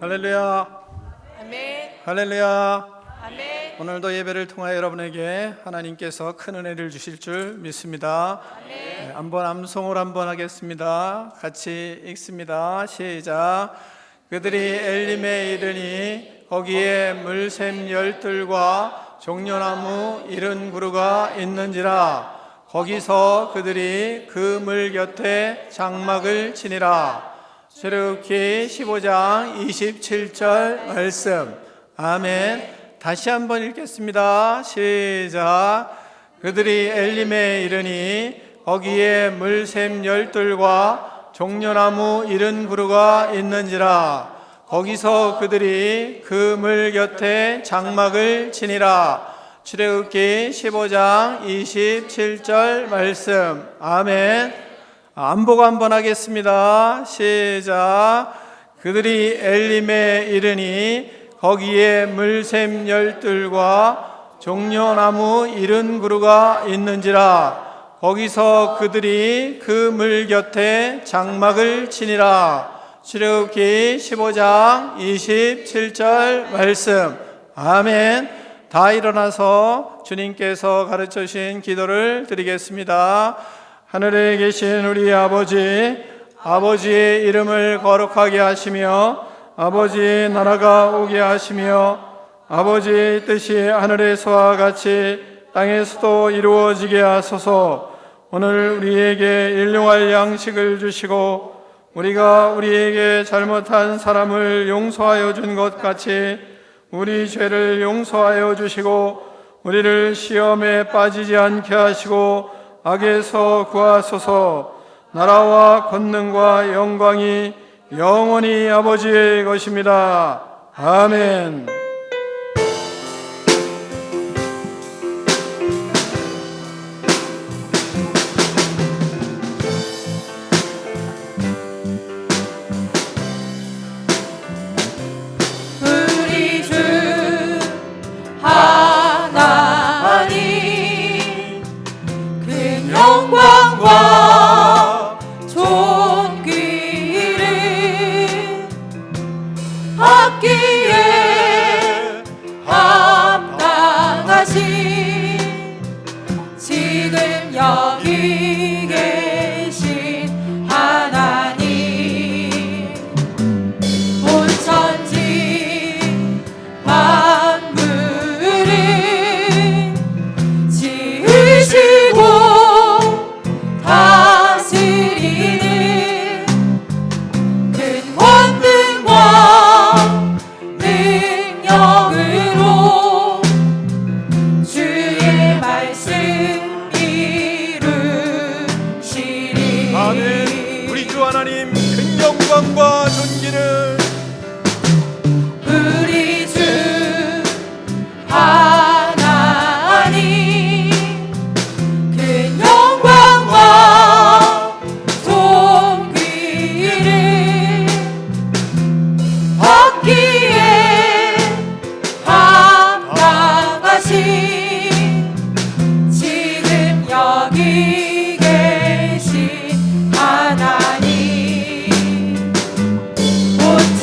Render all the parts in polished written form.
할렐루야. 아멘. 할렐루야. 아멘. 오늘도 예배를 통하여 여러분에게 하나님께서 큰 은혜를 주실 줄 믿습니다. 아멘. 한번 암송을 한번 하겠습니다. 같이 읽습니다. 시작. 그들이 엘림에 이르니 거기에 물샘 열들과 종려나무 이른 그루가 있는지라. 거기서 그들이 그 물 곁에 장막을 치니라. 출애굽기 15장 27절 말씀. 아멘. 다시 한번 읽겠습니다. 시작. 그들이 엘림에 이르니 거기에 물샘 열들과 종려나무 이른 그루가 있는지라. 거기서 그들이 그 물 곁에 장막을 치니라. 출애굽기 15장 27절 말씀. 아멘. 안보고 한번 하겠습니다. 시작. 그들이 엘림에 이르니 거기에 물샘 열들과 종려나무 이른 그루가 있는지라. 거기서 그들이 그 물 곁에 장막을 치니라. 출애굽기 15장 27절 말씀. 아멘. 다 일어나서 주님께서 가르쳐 주신 기도를 드리겠습니다. 하늘에 계신 우리 아버지, 아버지의 이름을 거룩하게 하시며 아버지의 나라가 오게 하시며 아버지의 뜻이 하늘에서와 같이 땅에서도 이루어지게 하소서. 오늘 우리에게 일용할 양식을 주시고 우리가 우리에게 잘못한 사람을 용서하여 준 것 같이 우리 죄를 용서하여 주시고 우리를 시험에 빠지지 않게 하시고 악에서 구하소서. 나라와 권능과 영광이 영원히 아버지의 것입니다. 아멘. 우리 주 하나님 그 영광과 존귀를 받기에 합당하신 지금 여기 계신 하나님, 온 천지 만물을 지으시고 다스리는 큰 권능과 능력으로 주의 말씀 이루시리. 아멘. 우리 주 하나님 큰 영광과 존귀를 우리 주 하나님 그 영광과 존귀를 받기에 합당하신 지금 여기 계신 하나님, 온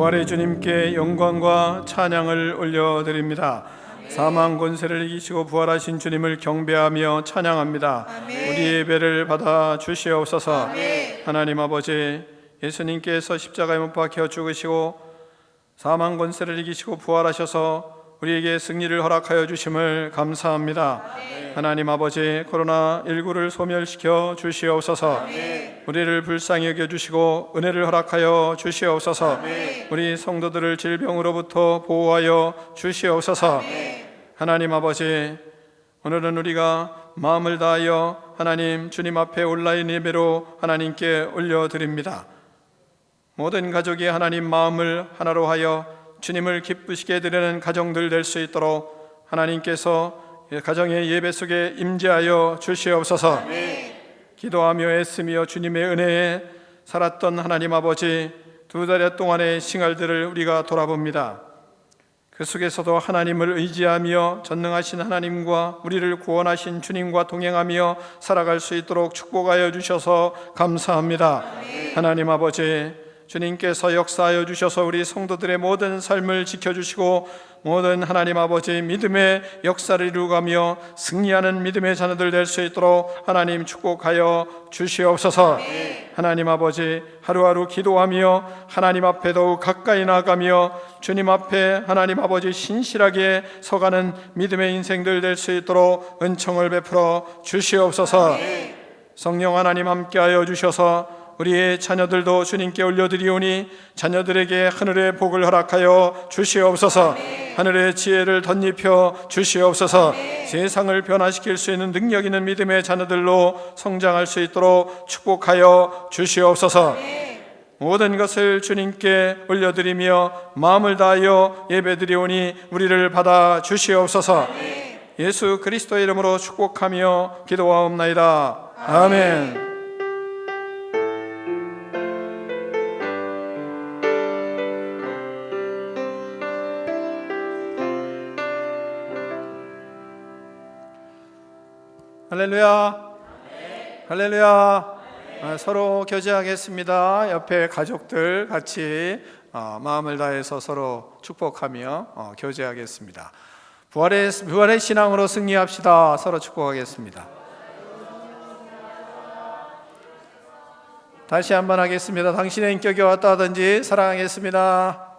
부활의 주님께 영광과 찬양을 올려드립니다. 사망 권세를 이기시고 부활하신 주님을 경배하며 찬양합니다. 우리 예배를 받아 주시옵소서. 하나님 아버지, 예수님께서 십자가에 못 박혀 죽으시고 사망 권세를 이기시고 부활하셔서 우리에게 승리를 허락하여 주심을 감사합니다. 하나님 아버지, 코로나19를 소멸시켜 주시옵소서. 우리를 불쌍히 여겨주시고 은혜를 허락하여 주시옵소서. 우리 성도들을 질병으로부터 보호하여 주시옵소서. 하나님 아버지, 오늘은 우리가 마음을 다하여 하나님 주님 앞에 온라인 예배로 하나님께 올려드립니다. 모든 가족이 하나님 마음을 하나로 하여 주님을 기쁘시게 드리는 가정들 될 수 있도록 하나님께서 가정의 예배 속에 임재하여 주시옵소서. 기도하며 애쓰며 주님의 은혜에 살았던 하나님 아버지, 2달 동안의 생활들을 우리가 돌아봅니다. 그 속에서도 하나님을 의지하며 전능하신 하나님과 우리를 구원하신 주님과 동행하며 살아갈 수 있도록 축복하여 주셔서 감사합니다. 하나님 아버지, 주님께서 역사하여 주셔서 우리 성도들의 모든 삶을 지켜주시고 모든 하나님 아버지 믿음의 역사를 이루어가며 승리하는 믿음의 자녀들 될 수 있도록 하나님 축복하여 주시옵소서. 하나님 아버지, 하루하루 기도하며 하나님 앞에 더욱 가까이 나아가며 주님 앞에 하나님 아버지 신실하게 서가는 믿음의 인생들 될 수 있도록 은총을 베풀어 주시옵소서. 성령 하나님 함께하여 주셔서 우리의 자녀들도 주님께 올려드리오니 자녀들에게 하늘의 복을 허락하여 주시옵소서. 하늘의 지혜를 덧입혀 주시옵소서. 세상을 변화시킬 수 있는 능력 있는 믿음의 자녀들로 성장할 수 있도록 축복하여 주시옵소서. 모든 것을 주님께 올려드리며 마음을 다하여 예배드리오니 우리를 받아 주시옵소서. 예수 그리스도의 이름으로 축복하며 기도하옵나이다. 아멘. 할렐루야. 할렐루야. 서로 교제하겠습니다. 옆에 가족들 같이 마음을 다해서 서로 축복하며 교제하겠습니다. 부활의 신앙으로 승리합시다. 서로 축복하겠습니다. 다시 한번 하겠습니다. 당신의 인격이 왔다 하든지 사랑하겠습니다.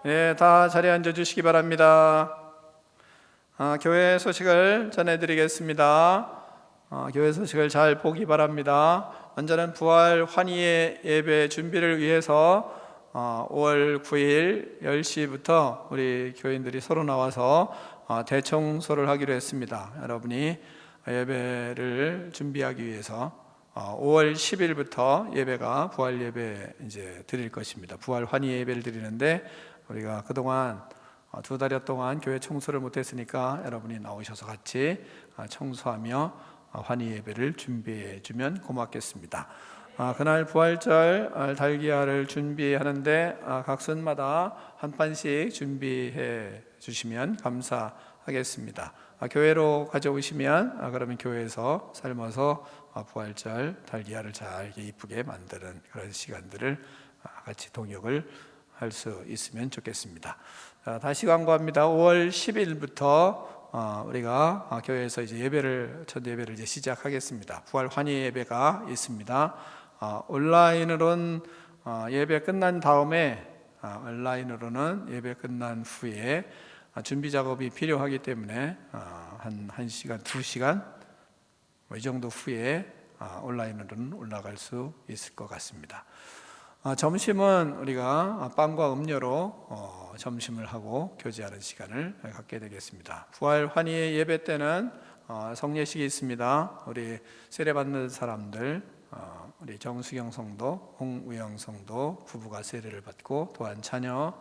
네, 다 자리에 앉아주시기 바랍니다. 교회 소식을 전해드리겠습니다. 교회 소식을 잘 보기 바랍니다. 먼저는 부활 환희의 예배 준비를 위해서 5월 9일 10시부터 우리 교인들이 서로 나와서 대청소를 하기로 했습니다. 여러분이 예배를 준비하기 위해서 5월 10일부터 예배가 부활 예배 이제 드릴 것입니다. 부활 환희 예배를 드리는데 우리가 그동안 2달여 동안 교회 청소를 못했으니까 여러분이 나오셔서 같이 청소하며 환희 예배를 준비해 주면 고맙겠습니다. 그날 부활절 달기야를 준비하는데 각 순마다 한 판씩 준비해 주시면 감사하겠습니다. 교회로 가져오시면 그러면 교회에서 삶아서 부활절 달기야를 잘 이쁘게 만드는 그런 시간들을 같이 동역을 할 수 있으면 좋겠습니다. 다시 광고합니다. 5월 10일부터 우리가 교회에서 이제 첫 예배를 이제 시작하겠습니다. 부활 환희 예배가 있습니다. 온라인으로는 예배 끝난 다음에 온라인으로는 예배 끝난 후에 준비 작업이 필요하기 때문에 한 1시간, 2시간 이 정도 후에 온라인으로는 올라갈 수 있을 것 같습니다. 점심은 우리가 빵과 음료로 점심을 하고 교제하는 시간을 갖게 되겠습니다. 부활 환희의 예배 때는 성례식이 있습니다. 우리 세례받는 사람들, 우리 정수경 성도, 홍우영 성도 부부가 세례를 받고 또한 자녀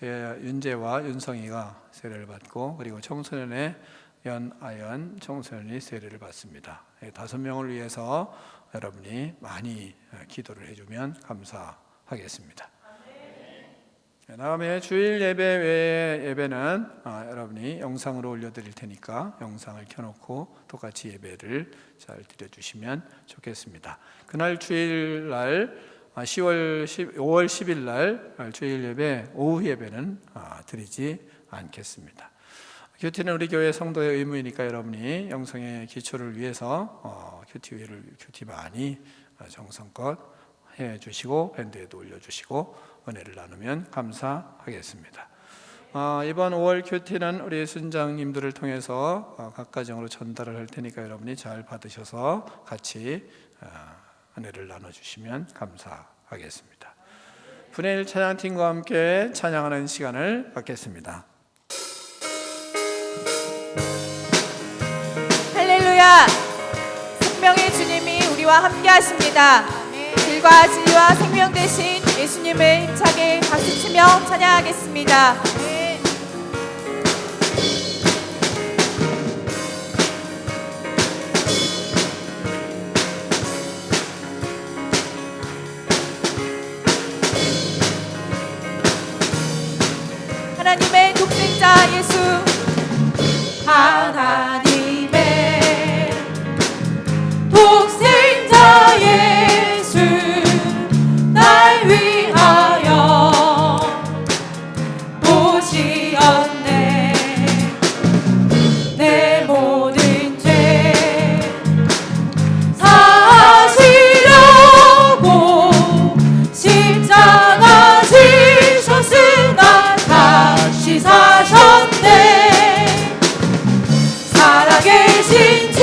윤재와 윤성이가 세례를 받고 그리고 청소년의 연아연 청소년이 세례를 받습니다. 5명을 위해서 여러분이 많이 기도를 해주면 감사하겠습니다. 다음에 주일 예배 외의 예배는 여러분이 영상으로 올려드릴 테니까 영상을 켜놓고 똑같이 예배를 잘 드려주시면 좋겠습니다. 그날 주일날 5월 10일 날 주일 예배 오후 예배는 드리지 않겠습니다. 큐티는 우리 교회 성도의 의무이니까 여러분이 영성의 기초를 위해서 큐티 많이 정성껏 해주시고 밴드에도 올려주시고 은혜를 나누면 감사하겠습니다. 이번 5월 큐티는 우리 순장님들을 통해서 각 가정으로 전달을 할 테니까 여러분이 잘 받으셔서 같이 은혜를 나눠주시면 감사하겠습니다. 분의 1 찬양팀과 함께 찬양하는 시간을 갖겠습니다. 할렐루야! 생명의 주님이 우리와 함께 하십니다. 길과 진리와 생명 되신 예수님을 힘차게 박수치며 찬양하겠습니다. 하나님의 독생자 예수, 하나님의 독생자 예수, 날 위하여 오시었네. 내 모든 죄 사하시려고 십자가 지셨으나 다시 사셨네. 살아계신 주,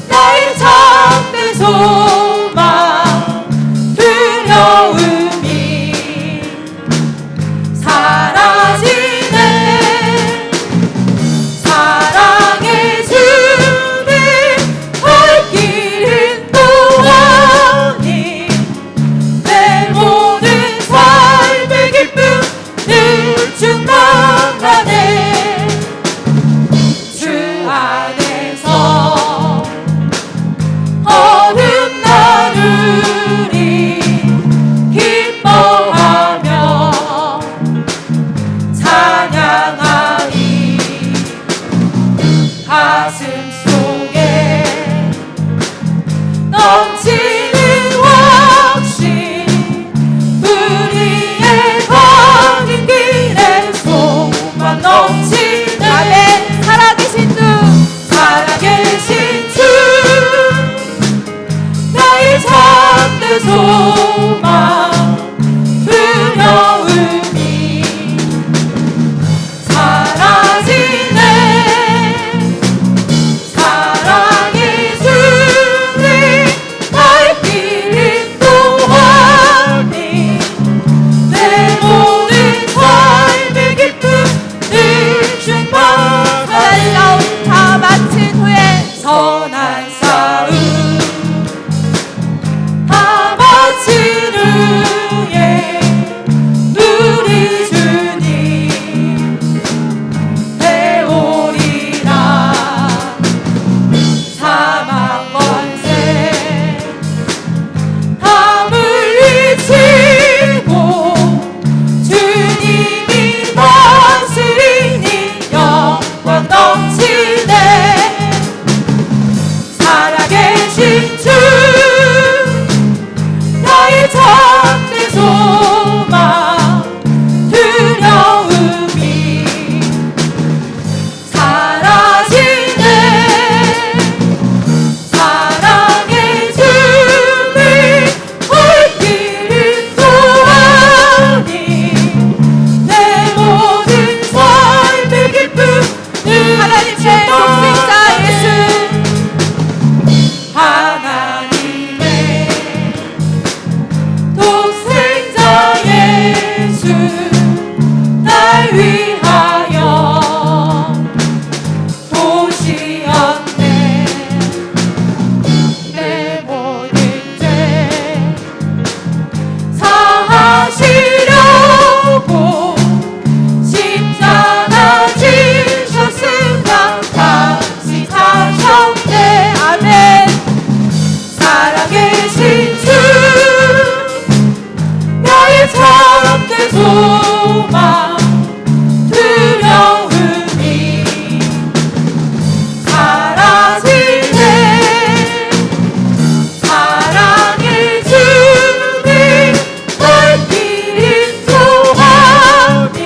나의 참된 소망, 두려움이 사라지네. 사랑의 주님 갈 길은 또하니 내 모든 삶의 기쁨 늘 충만하네. 주 안에서 거듭나누리 기뻐하며 찬양하리. 가슴 속에 넘치는 확신, 우리의 가는 길에 소망 넘치네. 아멘. 살아계신 주, 살아계신 주, 나의 참된 소망, 두려움이 사라지네. 사랑의 주님 갈 길은 또하니 내 모든 삶의 기쁨 늘 충만하네. 선한 싸움 다 마친 후에, 선한 싸움 다 마친 후에 우리 주님 배우리라. 사망 권세 다 물리치고 주님이 다스리니 영광 넘치네. 살아계신 주, 나의 참된 소망, 두려움이 사라지네. 사랑의 주님 갈 길은 또하니 내 모든 삶의 기쁨 늘 하나님의 독생자 예수, 하나님의 독생자 예수, 날 위하여 오시었네. 내 모든 죄 사하시려고 십자가 지셨으나 다시 사셨네. 아멘. 살아계신 주, 나의 참 참된 소망 두려움이 사라지네. 사랑의 주님 발길이 또하니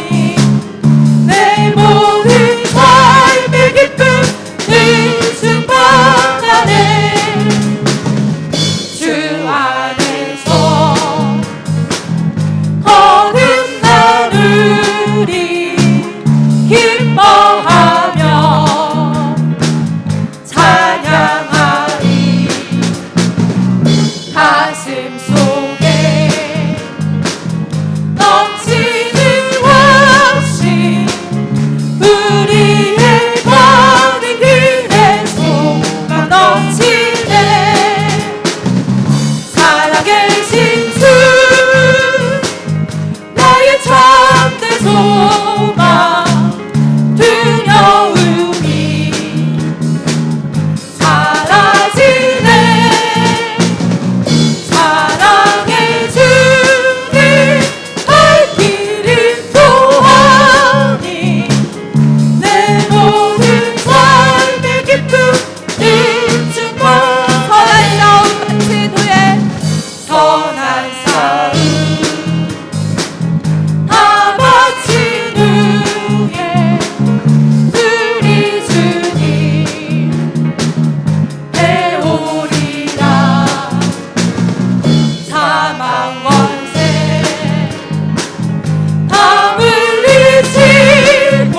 내 모든 삶의 기쁨을 충만하네. 주 안에서 거듭나누리 기뻐하며 찬양하리. 가슴 속에 넘치는 확신 우리의 가는 길에 소망 넘치네. 살아계신 주 나의 참된 소망 두려움이 사라지네. 사랑의 주님 발길이 또하니 내 모든 삶의 기쁨을 충만. 선한 싸움 마친 후에 선한 싸움 다 마친 후에 우리 주님 배우리라. 사망 권세 다 물리치고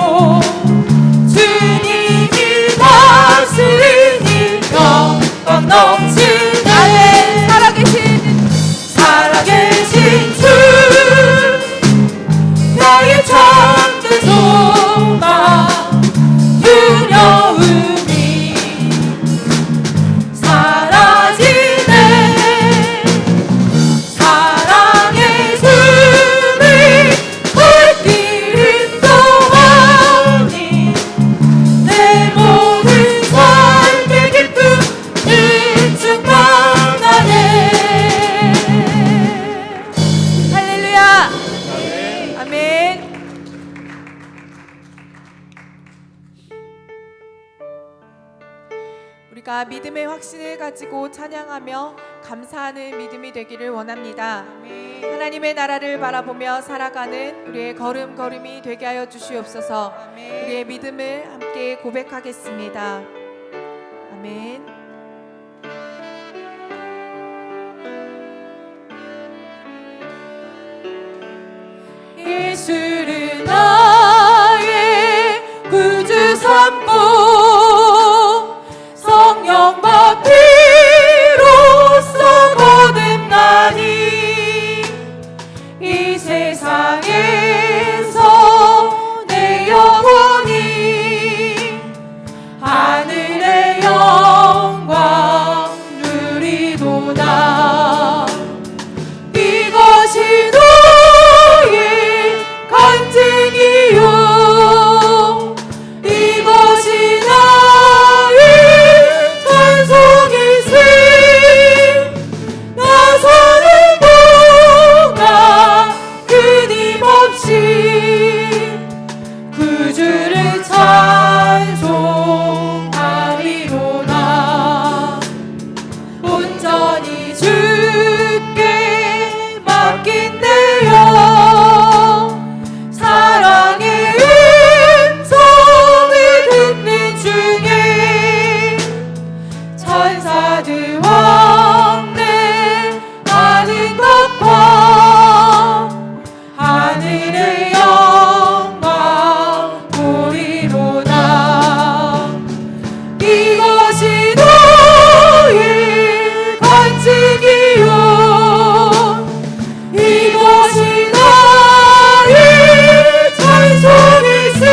주님이 다스리니 영광 넘치네. 살아계신 주 나의 참된 소망 두려움이 사라지네. 사랑의 주님 발길이 또하니 내 모든 삶의 기쁨을 충만하네. 할렐루야. 아멘. 우리가 믿음의 확신을 가지고 찬양하며 감사하는 믿음이 되기를 원합니다. 하나님의 나라를 바라보며 살아가는 우리의 걸음걸음이 되게 하여 주시옵소서. 우리의 믿음을 함께 고백하겠습니다. 아멘. 예수를 나의 구주 삼고 성령과 피로써 거듭나니 이 세상에서 내 영혼이 하늘의 영광 누리도다. 이것이 너의 간증이요 이것이 나의 찬송이세. 나 사는 동안 끊임없이 구주를 찬송하리로다. 온전히 주께 맡긴대요. 사랑의 음성을 듣는 중에 천사들 왕래 하는 것과 하늘의 영광 보리로다. 이것이 너의 간증이요 이것이 나의 찬송이세.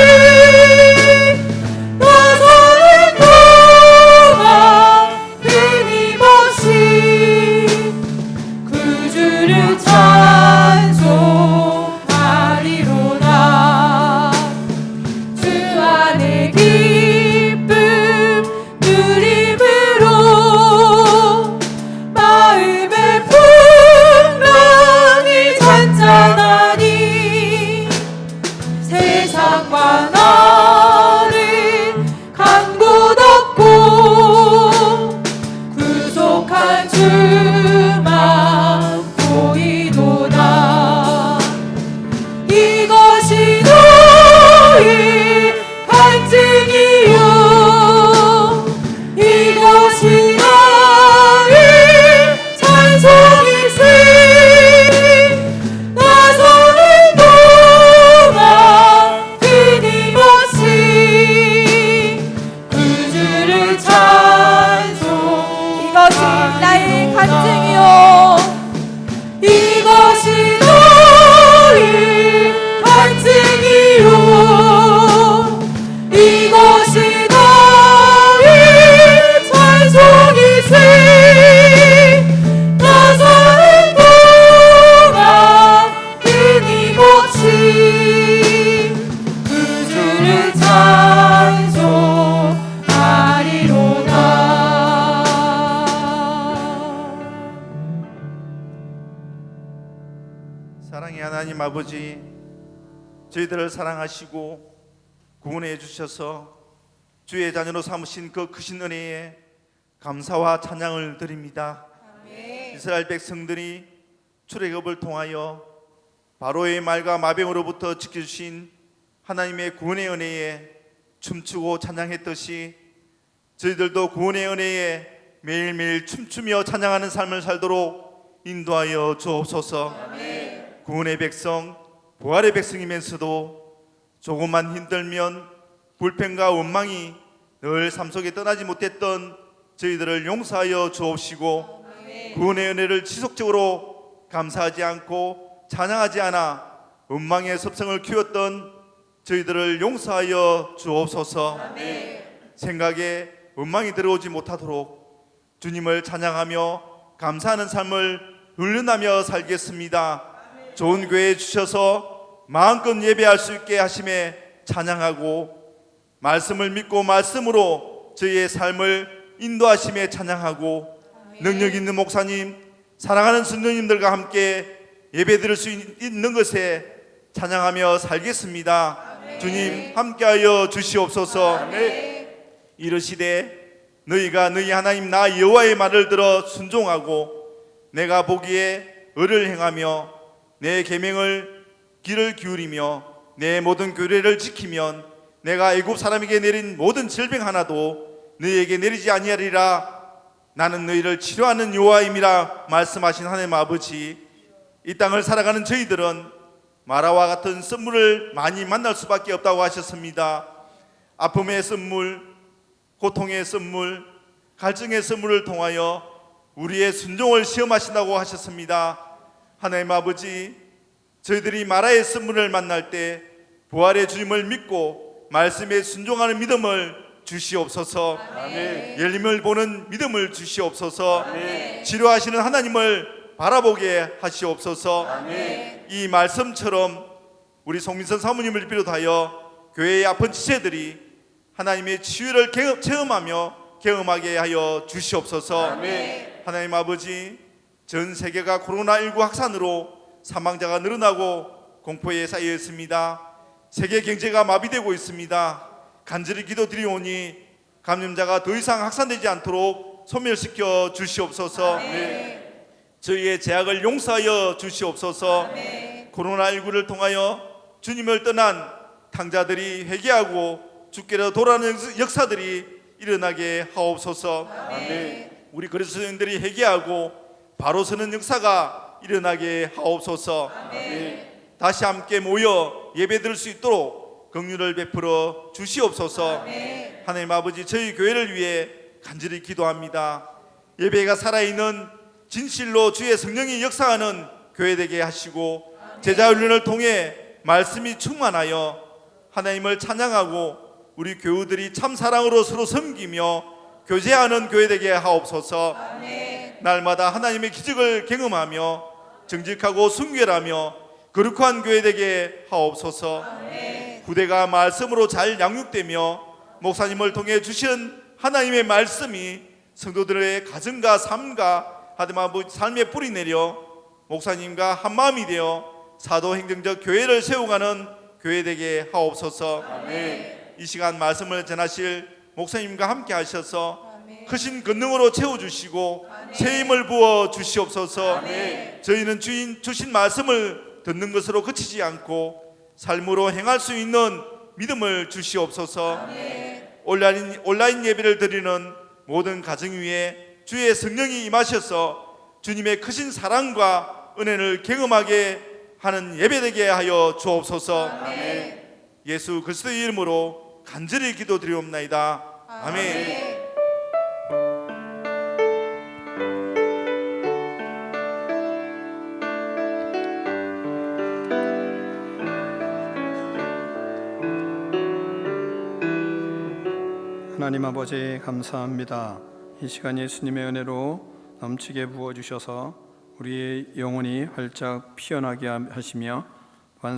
나 사는 동안 끊임없이 구주를 찬송하리로다. 주 안에 기쁨 누림으로 마음의 풍랑이 잔잔하니 하나님 아버지, 저희들을 사랑하시고 구원해 주셔서 주의 자녀로 삼으신 그 크신 은혜에 감사와 찬양을 드립니다. 이스라엘 백성들이 출애굽을 통하여 바로의 말과 마병으로부터 지켜주신 하나님의 구원의 은혜에 춤추고 찬양했듯이 저희들도 구원의 은혜에 매일매일 춤추며 찬양하는 삶을 살도록 인도하여 주옵소서. 구원의 백성, 부활의 백성이면서도 조금만 힘들면 불평과 원망이 늘 삶 속에 떠나지 못했던 저희들을 용서하여 주옵시고, 구원의 은혜를 지속적으로 감사하지 않고 찬양하지 않아 원망의 습성을 키웠던 저희들을 용서하여 주옵소서. 생각에 원망이 들어오지 못하도록 주님을 찬양하며 감사하는 삶을 훈련하며 살겠습니다. 좋은 교회 주셔서 마음껏 예배할 수 있게 하심에 찬양하고, 말씀을 믿고 말씀으로 저희의 삶을 인도하심에 찬양하고, 능력 있는 목사님, 사랑하는 순교님들과 함께 예배 드릴 수 있는 것에 찬양하며 살겠습니다. 주님 함께하여 주시옵소서. 이르시되 너희가 너희 하나님 나 여호와의 말을 들어 순종하고 내가 보기에 의를 행하며 내 계명을 귀를 기울이며 내 모든 규례를 지키면 내가 애굽 사람에게 내린 모든 질병 하나도 너희에게 내리지 아니하리라. 나는 너희를 치료하는 여호와임이라 말씀하신 하나님 아버지, 이 땅을 살아가는 저희들은 마라와 같은 선물을 많이 만날 수밖에 없다고 하셨습니다. 아픔의 선물, 고통의 선물, 갈증의 선물을 통하여 우리의 순종을 시험하신다고 하셨습니다. 하나님 아버지, 저희들이 마라의 선물을 만날 때 부활의 주님을 믿고 말씀에 순종하는 믿음을 주시옵소서. 열림을 보는 믿음을 주시옵소서. 치료하시는 하나님을 바라보게 하시옵소서. 이 말씀처럼 우리 송민선 사모님을 비롯하여 교회의 아픈 지체들이 하나님의 치유를 체험하며 경험하게 하여 주시옵소서. 하나님 아버지, 전 세계가 코로나19 확산으로 사망자가 늘어나고 공포에 쌓여 있습니다. 세계 경제가 마비되고 있습니다. 간절히 기도드리오니 감염자가 더 이상 확산되지 않도록 소멸시켜 주시옵소서. 저희의 죄악을 용서하여 주시옵소서. 코로나19를 통하여 주님을 떠난 탕자들이 회개하고 주께로 돌아오는 역사들이 일어나게 하옵소서. 우리 그리스도인들이 회개하고 바로 서는 역사가 일어나게 하옵소서. 다시 함께 모여 예배드릴 수 있도록 긍휼을 베풀어 주시옵소서. 하나님 아버지, 저희 교회를 위해 간절히 기도합니다. 예배가 살아있는 진실로 주의 성령이 역사하는 교회 되게 하시고, 제자 훈련을 통해 말씀이 충만하여 하나님을 찬양하고 우리 교우들이 참 사랑으로 서로 섬기며 교제하는 교회 되게 하옵소서. 날마다 하나님의 기적을 경험하며 정직하고 순결하며 거룩한 교회 되게 하옵소서. 후대가 말씀으로 잘 양육되며 목사님을 통해 주신 하나님의 말씀이 성도들의 가정과 삶과 삶에 뿌리 내려 목사님과 한마음이 되어 사도행정적 교회를 세워가는 교회 되게 하옵소서. 이 시간 말씀을 전하실 목사님과 함께 하셔서 크신 권능으로 채워주시고 새 힘을 부어 주시옵소서. 저희는 주인 주신 말씀을 듣는 것으로 그치지 않고 삶으로 행할 수 있는 믿음을 주시옵소서. 온라인 예배를 드리는 모든 가정 위에 주의 성령이 임하셔서 주님의 크신 사랑과 은혜를 경험하게 하는 예배되게 하여 주옵소서. 예수 그리스도의 이름으로 간절히 기도드리옵나이다. 아멘. 하나님 아버지, 감사합니다. 이 시간 예수님의 은혜로 넘치게 부어주셔서 우리의 영혼이 활짝 피어나게 하시며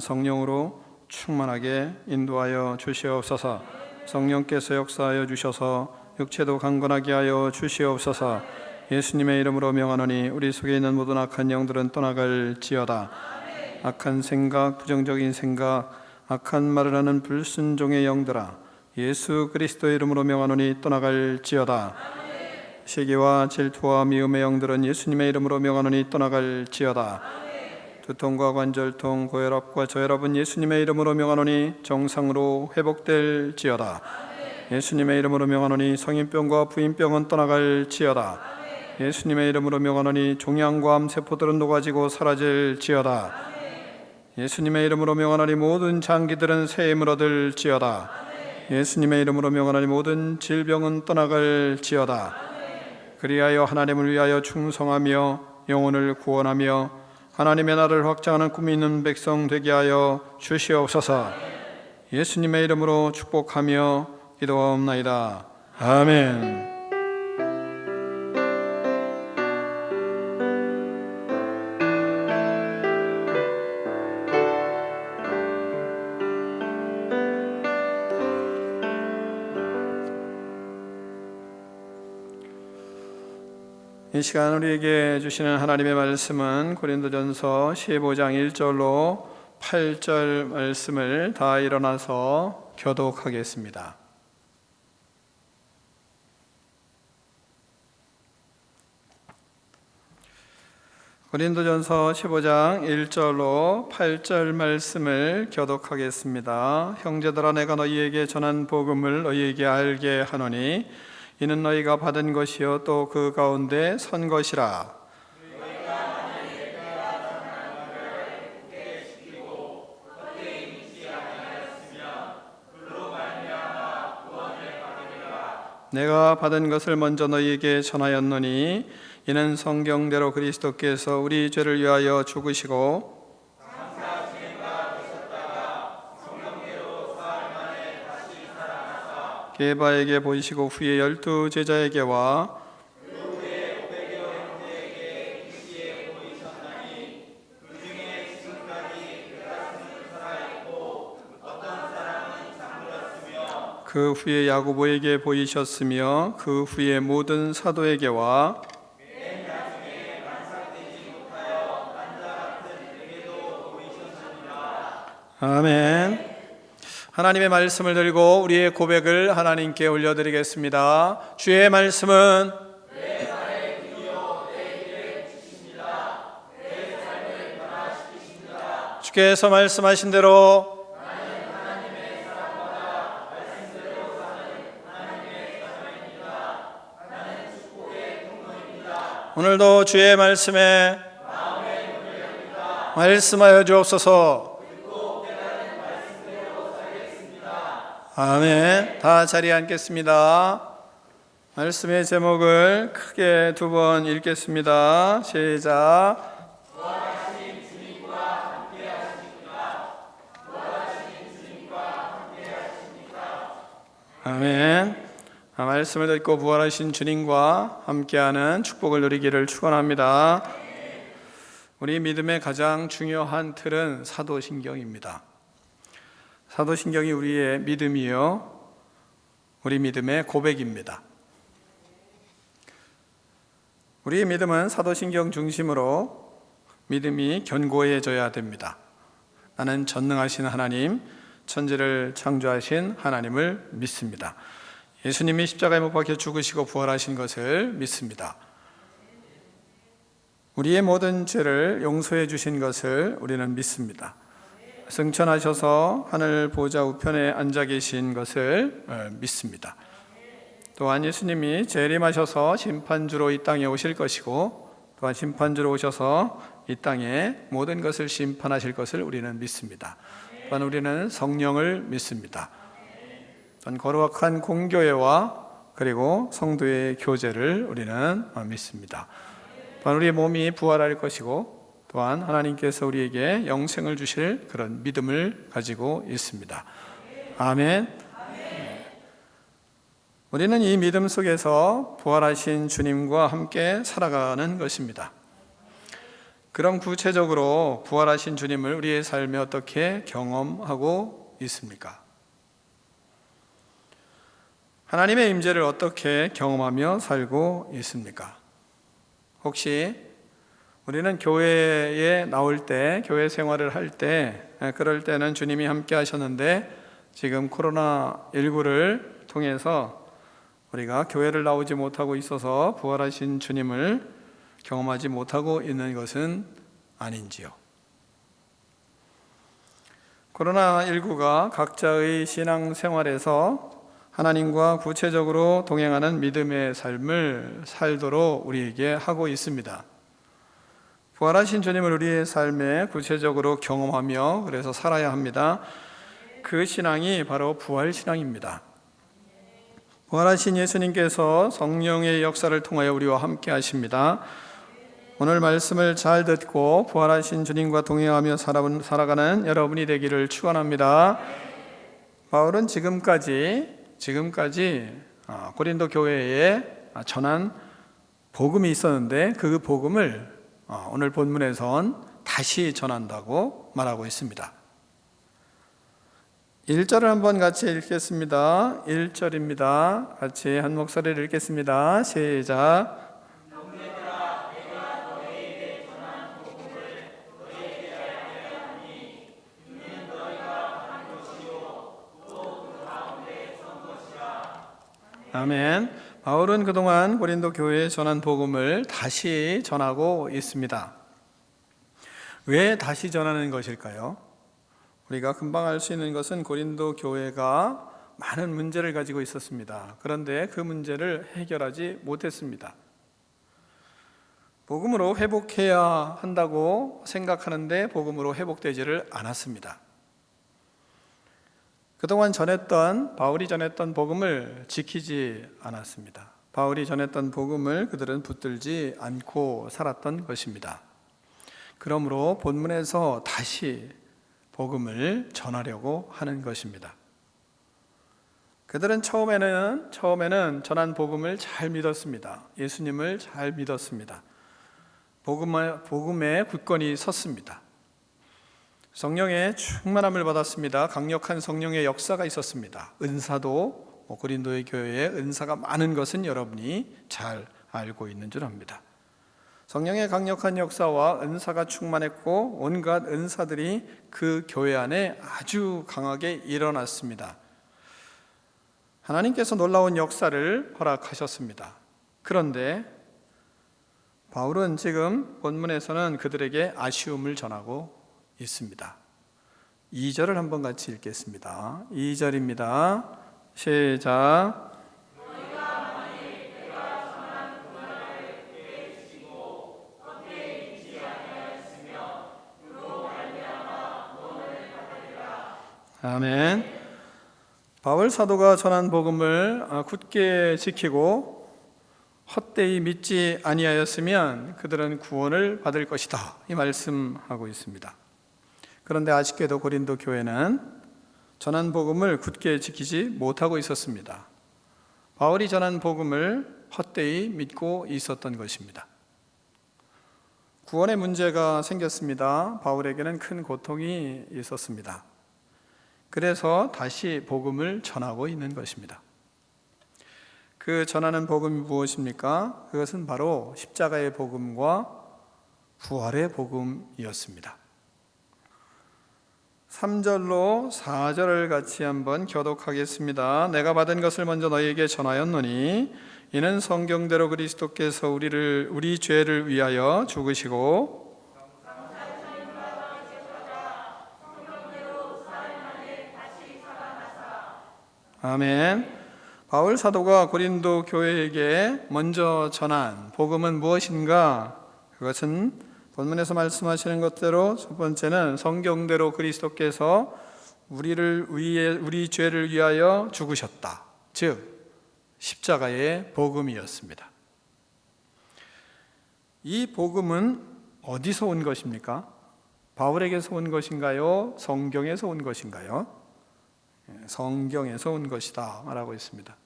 성령으로 충만하게 인도하여 주시옵소서. 성령께서 역사하여 주셔서 육체도 강건하게 하여 주시옵소서. 예수님의 이름으로 명하노니 우리 속에 있는 모든 악한 영들은 떠나갈지어다. 악한 생각, 부정적인 생각, 악한 말을 하는 불순종의 영들아, 예수 그리스도의 이름으로 명하노니 떠나갈지어다. 시기와 질투와 미움의 영들은 예수님의 이름으로 명하노니 떠나갈지어다. 두통과 관절통, 고혈압과 저혈압은 예수님의 이름으로 명하노니 정상으로 회복될지어다. 예수님의 이름으로 명하노니 성인병과 부인병은 떠나갈지어다. 예수님의 이름으로 명하노니 종양과 암세포들은 녹아지고 사라질지어다. 예수님의 이름으로 명하노니 모든 장기들은 새 힘을 얻을지어다. 예수님의 이름으로 명하노니 모든 질병은 떠나갈지어다. 그리하여 하나님을 위하여 충성하며 영혼을 구원하며 하나님의 나라를 확장하는 꿈이 있는 백성 되게 하여 주시옵소서. 예수님의 이름으로 축복하며 기도하옵나이다. 아멘. 이 시간 우리에게 주시는 하나님의 말씀은 고린도전서 15장 1절로 8절 말씀을 다 일어나서 교독하겠습니다. 고린도전서 15장 1절로 8절 말씀을 교독하겠습니다. 형제들아, 내가 너희에게 전한 복음을 너희에게 알게 하노니 이는 너희가 받은 것이요 또 그 가운데 선 것이라. 내가 받은 것을 먼저 너희에게 전하였노니 이는 성경대로 그리스도께서 우리 죄를 위하여 죽으시고 게바에게 보이시고 후에 12 제자에게와 그 후에 야고보에게 보이셨으며 그 후에 모든 사도에게와 아멘. 하나님의 말씀을 들고 우리의 고백을 하나님께 올려드리겠습니다. 주의 말씀은 주께서 말씀하신 대로 오늘도 주의 말씀에 말씀하여 주옵소서. 아멘. 다 자리에 앉겠습니다. 말씀의 제목을 크게 두 번 읽겠습니다. 시작. 아멘. 말씀을 듣고 부활하신 주님과 함께하는 축복을 누리기를 축원합니다. 우리 믿음의 가장 중요한 틀은 사도신경입니다. 사도신경이 우리의 믿음이요, 우리 믿음의 고백입니다. 우리의 믿음은 사도신경 중심으로 믿음이 견고해져야 됩니다. 나는 전능하신 하나님, 천지를 창조하신 하나님을 믿습니다. 예수님이 십자가에 못 박혀 죽으시고 부활하신 것을 믿습니다. 우리의 모든 죄를 용서해 주신 것을 우리는 믿습니다. 승천하셔서 하늘 보좌 우편에 앉아 계신 것을 믿습니다. 또한 예수님이 재림하셔서 심판주로 이 땅에 오실 것이고 또한 심판주로 오셔서 이 땅에 모든 것을 심판하실 것을 우리는 믿습니다. 또한 우리는 성령을 믿습니다. 또한 거룩한 공교회와 그리고 성도의 교제를 우리는 믿습니다. 또한 우리의 몸이 부활할 것이고 또한 하나님께서 우리에게 영생을 주실 그런 믿음을 가지고 있습니다. 아멘. 우리는 이 믿음 속에서 부활하신 주님과 함께 살아가는 것입니다. 그럼 구체적으로 부활하신 주님을 우리의 삶에 어떻게 경험하고 있습니까? 하나님의 임재를 어떻게 경험하며 살고 있습니까? 혹시 우리는 교회에 나올 때, 교회 생활을 할 때, 그럴 때는 주님이 함께 하셨는데 지금 코로나19를 통해서 우리가 교회를 나오지 못하고 있어서 부활하신 주님을 경험하지 못하고 있는 것은 아닌지요. 코로나19가 각자의 신앙생활에서 하나님과 구체적으로 동행하는 믿음의 삶을 살도록 우리에게 하고 있습니다. 부활하신 주님을 우리의 삶에 구체적으로 경험하며 그래서 살아야 합니다. 그 신앙이 바로 부활신앙입니다. 부활하신 예수님께서 성령의 역사를 통하여 우리와 함께 하십니다. 오늘 말씀을 잘 듣고 부활하신 주님과 동행하며 살아가는 여러분이 되기를 축원합니다. 바울은 지금까지 고린도 교회에 전한 복음이 있었는데 그 복음을 오늘 본문에선 다시 전한다고 말하고 있습니다. 1절을 한번 같이 읽겠습니다. 1절입니다. 같이 한 목소리를 읽겠습니다. 시작. 아멘. 바울은 그동안 고린도 교회에 전한 복음을 다시 전하고 있습니다. 왜 다시 전하는 것일까요? 우리가 금방 알 수 있는 것은 고린도 교회가 많은 문제를 가지고 있었습니다. 그런데 그 문제를 해결하지 못했습니다. 복음으로 회복해야 한다고 생각하는데 복음으로 회복되지를 않았습니다. 그동안 바울이 전했던 복음을 지키지 않았습니다. 바울이 전했던 복음을 그들은 붙들지 않고 살았던 것입니다. 그러므로 본문에서 다시 복음을 전하려고 하는 것입니다. 그들은 처음에는 전한 복음을 잘 믿었습니다. 예수님을 잘 믿었습니다. 복음에 굳건히 섰습니다. 성령의 충만함을 받았습니다. 강력한 성령의 역사가 있었습니다. 은사도 고린도의 교회에 은사가 많은 것은 여러분이 잘 알고 있는 줄 압니다. 성령의 강력한 역사와 은사가 충만했고 온갖 은사들이 그 교회 안에 아주 강하게 일어났습니다. 하나님께서 놀라운 역사를 허락하셨습니다. 그런데 바울은 지금 본문에서는 그들에게 아쉬움을 전하고 있습니다. 2절을 한번 같이 읽겠습니다. 2절입니다. 시작. 아멘. 바울 사도가 전한 복음을 굳게 지키고 헛되이 믿지 아니하였으면 그들은 구원을 받을 것이다. 이 말씀하고 있습니다. 그런데 아쉽게도 고린도 교회는 전한 복음을 굳게 지키지 못하고 있었습니다. 바울이 전한 복음을 헛되이 믿고 있었던 것입니다. 구원의 문제가 생겼습니다. 바울에게는 큰 고통이 있었습니다. 그래서 다시 복음을 전하고 있는 것입니다. 그 전하는 복음이 무엇입니까? 그것은 바로 십자가의 복음과 부활의 복음이었습니다. 3절로 4절을 같이 한번 교독하겠습니다. 내가 받은 것을 먼저 너희에게 전하였노니 이는 성경대로 그리스도께서 우리 죄를 위하여 죽으시고 아멘. 바울 사도가 고린도 교회에게 먼저 전한 복음은 무엇인가? 그것은 본문에서 말씀하시는 것대로 첫 번째는 성경대로 그리스도께서 우리 죄를 위하여 죽으셨다. 즉 십자가의 복음이었습니다. 이 복음은 어디서 온 것입니까? 바울에게서 온 것인가요? 성경에서 온 것인가요? 성경에서 온 것이다 말하고 있습니다.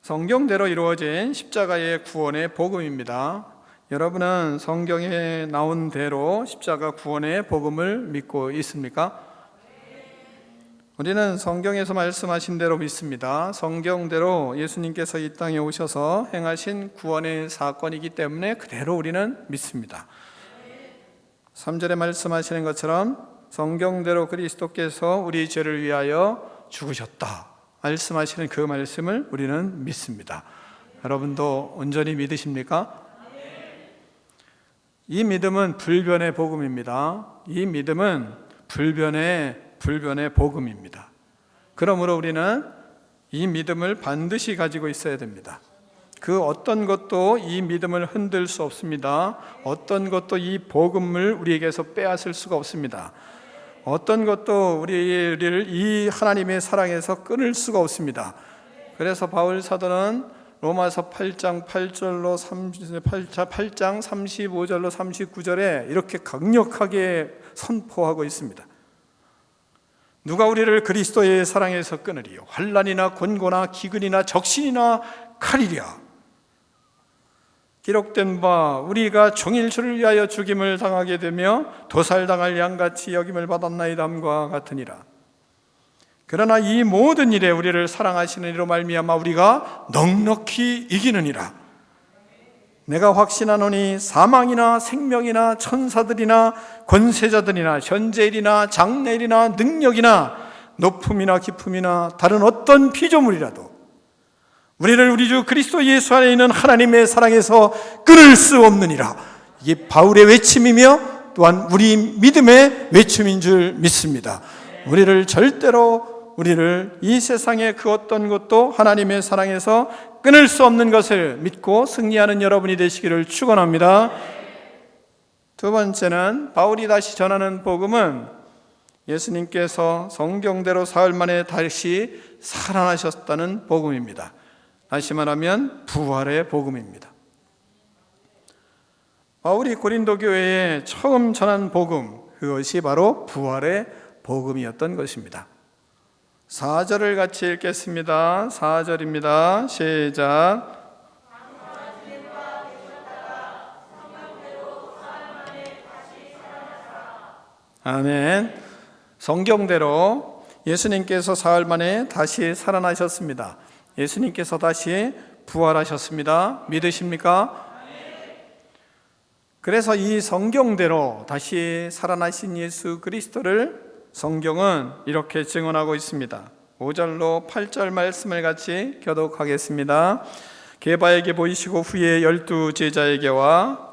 성경대로 이루어진 십자가의 구원의 복음입니다. 여러분은 성경에 나온 대로 십자가 구원의 복음을 믿고 있습니까? 우리는 성경에서 말씀하신 대로 믿습니다. 성경대로 예수님께서 이 땅에 오셔서 행하신 구원의 사건이기 때문에 그대로 우리는 믿습니다. 3절에 말씀하시는 것처럼 성경대로 그리스도께서 우리 죄를 위하여 죽으셨다 말씀하시는 그 말씀을 우리는 믿습니다. 여러분도 온전히 믿으십니까? 이 믿음은 불변의 복음입니다. 이 믿음은 불변의 복음입니다. 그러므로 우리는 이 믿음을 반드시 가지고 있어야 됩니다. 그 어떤 것도 이 믿음을 흔들 수 없습니다. 어떤 것도 이 복음을 우리에게서 빼앗을 수가 없습니다. 어떤 것도 우리를 이 하나님의 사랑에서 끊을 수가 없습니다. 그래서 바울 사도는 로마서 8장 8장 35절로 39절에 이렇게 강력하게 선포하고 있습니다. 누가 우리를 그리스도의 사랑에서 끊으리요? 환난이나 곤고나 기근이나 적신이나 칼이랴. 기록된 바 우리가 종일 주를 위하여 죽임을 당하게 되며 도살당할 양같이 여김을 받았나이다함과 같으니라. 그러나 이 모든 일에 우리를 사랑하시는 이로 말미암아 우리가 넉넉히 이기느니라. 내가 확신하노니 사망이나 생명이나 천사들이나 권세자들이나 현재일이나 장래일이나 능력이나 높음이나 깊음이나 다른 어떤 피조물이라도 우리를 우리 주 그리스도 예수 안에 있는 하나님의 사랑에서 끊을 수 없느니라. 이게 바울의 외침이며 또한 우리 믿음의 외침인 줄 믿습니다. 우리를 이 세상의 그 어떤 것도 하나님의 사랑에서 끊을 수 없는 것을 믿고 승리하는 여러분이 되시기를 축원합니다. 두 번째는 바울이 다시 전하는 복음은 예수님께서 성경대로 사흘 만에 다시 살아나셨다는 복음입니다. 다시 말하면 부활의 복음입니다. 바울이 고린도 교회에 처음 전한 복음, 그것이 바로 부활의 복음이었던 것입니다. 4절을 같이 읽겠습니다. 4절입니다. 시작. 아멘. 성경대로 예수님께서 사흘 만에 다시 살아나셨습니다. 예수님께서 다시 부활하셨습니다. 믿으십니까? 그래서 이 성경대로 다시 살아나신 예수 그리스도를 성경은 이렇게 증언하고 있습니다. 5절로 8절 말씀을 같이 교독하겠습니다. 게바에게 보이시고 후에 12 제자에게와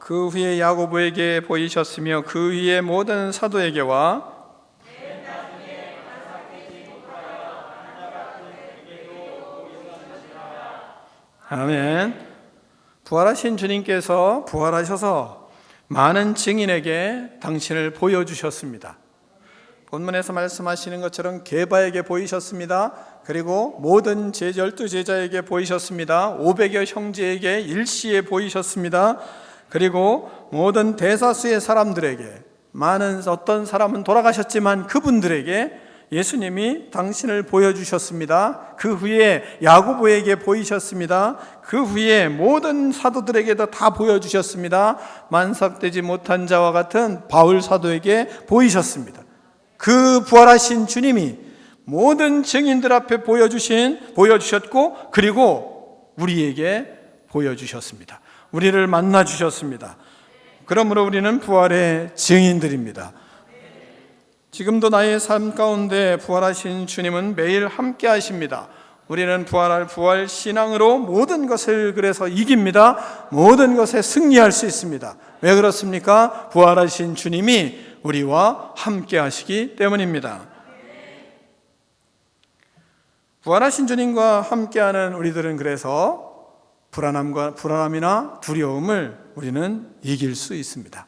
그 후에 야고보에게 보이셨으며 그 위에 모든 사도에게와 아멘. 부활하신 주님께서 부활하셔서 많은 증인에게 당신을 보여주셨습니다. 본문에서 말씀하시는 것처럼 게바에게 보이셨습니다. 그리고 모든 12 제자에게 보이셨습니다. 500여 형제에게 일시에 보이셨습니다. 그리고 모든 대다수의 사람들에게, 많은 어떤 사람은 돌아가셨지만 그분들에게 예수님이 당신을 보여주셨습니다. 그 후에 야고보에게 보이셨습니다. 그 후에 모든 사도들에게도 다 보여주셨습니다. 만삭되지 못한 자와 같은 바울 사도에게 보이셨습니다. 그 부활하신 주님이 모든 증인들 앞에 보여주셨고 그리고 우리에게 보여주셨습니다. 우리를 만나 주셨습니다. 그러므로 우리는 부활의 증인들입니다. 지금도 나의 삶 가운데 부활하신 주님은 매일 함께 하십니다. 우리는 부활 신앙으로 모든 것을 그래서 이깁니다. 모든 것에 승리할 수 있습니다. 왜 그렇습니까? 부활하신 주님이 우리와 함께 하시기 때문입니다. 부활하신 주님과 함께하는 우리들은 그래서 불안함이나 두려움을 우리는 이길 수 있습니다.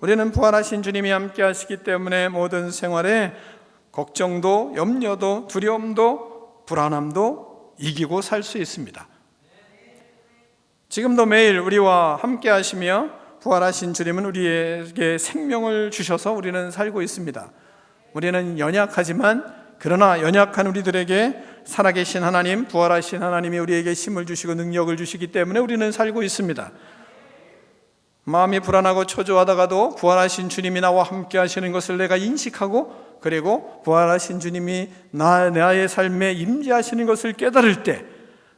우리는 부활하신 주님이 함께 하시기 때문에 모든 생활에 걱정도, 염려도, 두려움도, 불안함도 이기고 살 수 있습니다. 지금도 매일 우리와 함께 하시며 부활하신 주님은 우리에게 생명을 주셔서 우리는 살고 있습니다. 우리는 연약하지만 그러나 연약한 우리들에게 살아계신 하나님, 부활하신 하나님이 우리에게 힘을 주시고 능력을 주시기 때문에 우리는 살고 있습니다. 마음이 불안하고 초조하다가도 부활하신 주님이 나와 함께 하시는 것을 내가 인식하고, 그리고 부활하신 주님이 나의 삶에 임재하시는 것을 깨달을 때,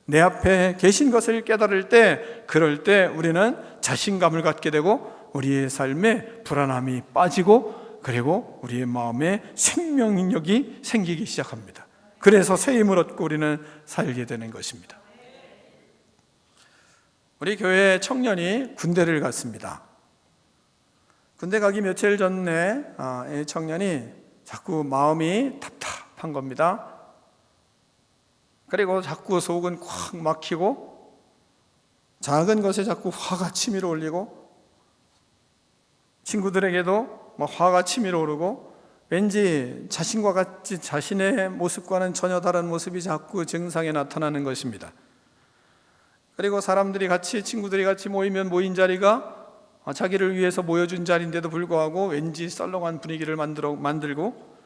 내 앞에 계신 것을 깨달을 때, 그럴 때 우리는 자신감을 갖게 되고 우리의 삶에 불안함이 빠지고, 그리고 우리의 마음에 생명력이 생기기 시작합니다. 그래서 새 힘을 얻고 우리는 살게 되는 것입니다. 우리 교회 청년이 군대를 갔습니다. 군대 가기 며칠 전에 이 청년이 자꾸 마음이 답답한 겁니다. 그리고 자꾸 속은 꽉 막히고 작은 것에 자꾸 화가 치밀어 올리고, 친구들에게도 화가 치밀어 오르고, 왠지 자신과 같이 자신의 모습과는 전혀 다른 모습이 자꾸 증상에 나타나는 것입니다. 그리고 사람들이 같이, 친구들이 같이 모이면 모인 자리가 자기를 위해서 모여준 자리인데도 불구하고 왠지 썰렁한 분위기를 만들고,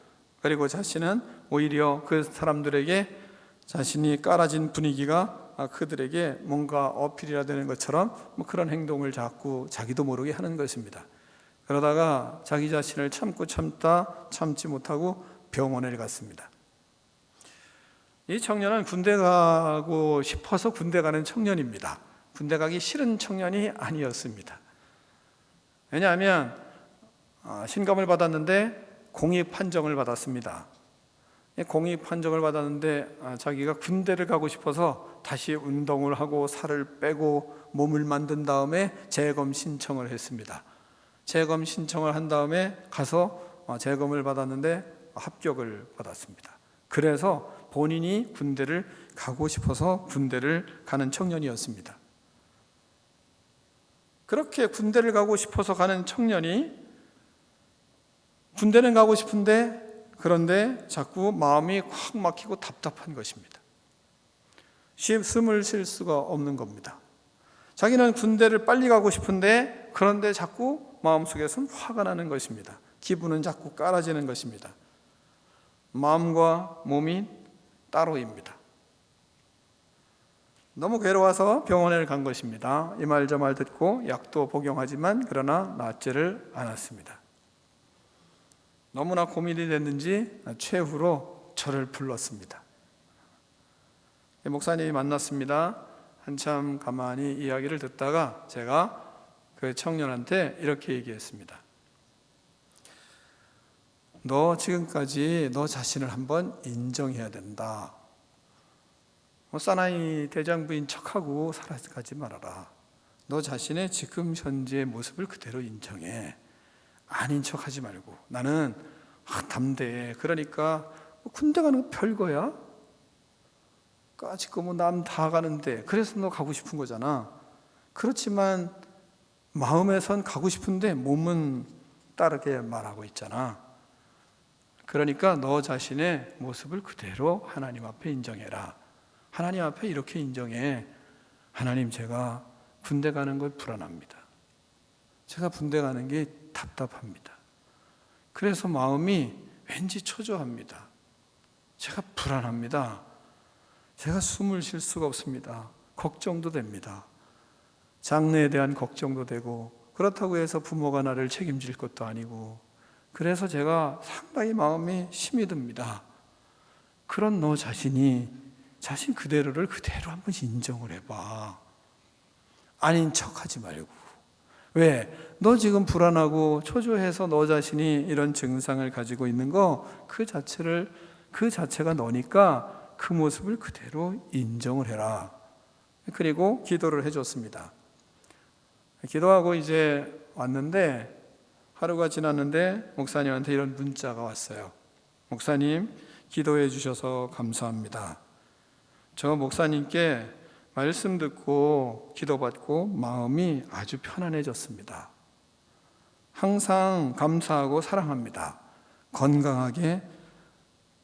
그리고 자신은 오히려 그 사람들에게 자신이 깔아진 분위기가 그들에게 뭔가 어필이라 되는 것처럼 그런 행동을 자꾸 자기도 모르게 하는 것입니다. 그러다가 자기 자신을 참다 참지 못하고 병원에 갔습니다. 이 청년은 군대 가고 싶어서 군대 가는 청년입니다. 군대 가기 싫은 청년이 아니었습니다. 왜냐하면 신검을 받았는데 공익 판정을 받았습니다. 공익 판정을 받았는데 자기가 군대를 가고 싶어서 다시 운동을 하고 살을 빼고 몸을 만든 다음에 재검 신청을 했습니다. 재검 신청을 한 다음에 가서 재검을 받았는데 합격을 받았습니다. 그래서 본인이 군대를 가고 싶어서 군대를 가는 청년이었습니다. 그렇게 군대를 가고 싶어서 가는 청년이 군대는 가고 싶은데, 그런데 자꾸 마음이 확 막히고 답답한 것입니다. 숨을 쉴 수가 없는 겁니다. 자기는 군대를 빨리 가고 싶은데, 그런데 자꾸 마음속에서는 화가 나는 것입니다. 기분은 자꾸 깔아지는 것입니다. 마음과 몸이 따로입니다. 너무 괴로워서 병원에 간 것입니다. 이 말 저 말 듣고 약도 복용하지만 그러나 낫지를 않았습니다. 너무나 고민이 됐는지 최후로 저를 불렀습니다. 목사님이 만났습니다. 한참 가만히 이야기를 듣다가 제가 그 청년한테 이렇게 얘기했습니다. 너 지금까지 너 자신을 한번 인정해야 된다. 사나이 대장부인 척하고 살아가지 말아라. 너 자신의 지금 현재의 모습을 그대로 인정해. 아닌 척하지 말고. 나는 담대해. 그러니까 군대 가는 거 별거야. 까짓거 남 다 가는데 그래서 너 가고 싶은 거잖아. 그렇지만 마음에선 가고 싶은데 몸은 다르게 말하고 있잖아. 그러니까 너 자신의 모습을 그대로 하나님 앞에 인정해라. 하나님 앞에 이렇게 인정해. 하나님, 제가 군대 가는 걸 불안합니다. 제가 군대 가는 게 답답합니다. 그래서 마음이 왠지 초조합니다. 제가 불안합니다. 제가 숨을 쉴 수가 없습니다. 걱정도 됩니다. 장래에 대한 걱정도 되고, 그렇다고 해서 부모가 나를 책임질 것도 아니고, 그래서 제가 상당히 마음이 힘이 듭니다. 그런 너 자신이 자신 그대로를 그대로 한번 인정을 해봐. 아닌 척하지 말고. 왜? 너 지금 불안하고 초조해서 너 자신이 이런 증상을 가지고 있는 거, 그 자체가 너니까 그 모습을 그대로 인정을 해라. 그리고 기도를 해줬습니다. 기도하고 이제 왔는데, 하루가 지났는데 목사님한테 이런 문자가 왔어요. 목사님, 기도해 주셔서 감사합니다. 저 목사님께 말씀 듣고 기도받고 마음이 아주 편안해졌습니다. 항상 감사하고 사랑합니다. 건강하게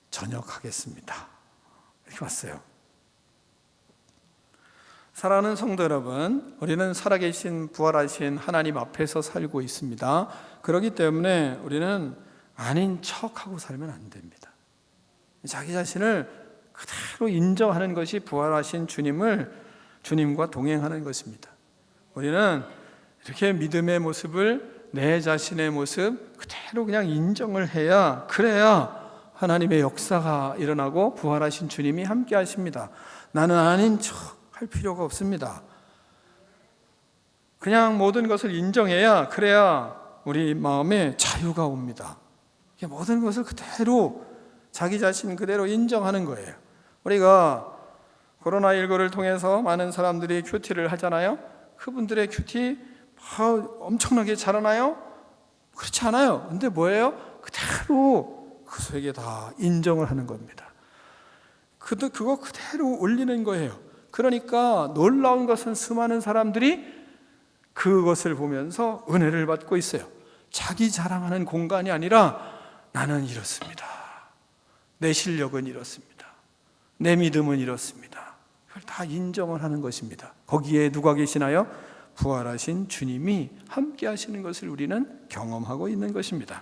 전역하겠습니다. 이렇게 왔어요. 사랑하는 성도 여러분, 우리는 살아계신 부활하신 하나님 앞에서 살고 있습니다. 그렇기 때문에 우리는 아닌 척하고 살면 안 됩니다. 자기 자신을 그대로 그대로 인정하는 것이 부활하신 주님과 동행하는 것입니다. 우리는 이렇게 믿음의 모습을, 내 자신의 모습 그대로 그냥 인정을 해야, 그래야 하나님의 역사가 일어나고 부활하신 주님이 함께 하십니다. 나는 아닌 척 할 필요가 없습니다. 그냥 모든 것을 인정해야, 그래야 우리 마음에 자유가 옵니다. 모든 것을 그대로, 자기 자신 그대로 인정하는 거예요. 우리가 코로나19를 통해서 많은 사람들이 큐티를 하잖아요. 그분들의 큐티 엄청나게 잘하나요? 그렇지 않아요. 근데 뭐예요? 그대로 그 속에 다 인정을 하는 겁니다. 그거 그대로 올리는 거예요. 그러니까 놀라운 것은 수많은 사람들이 그것을 보면서 은혜를 받고 있어요. 자기 자랑하는 공간이 아니라 나는 이렇습니다. 내 실력은 이렇습니다. 내 믿음은 이렇습니다. 그걸 다 인정을 하는 것입니다. 거기에 누가 계시나요? 부활하신 주님이 함께 하시는 것을 우리는 경험하고 있는 것입니다.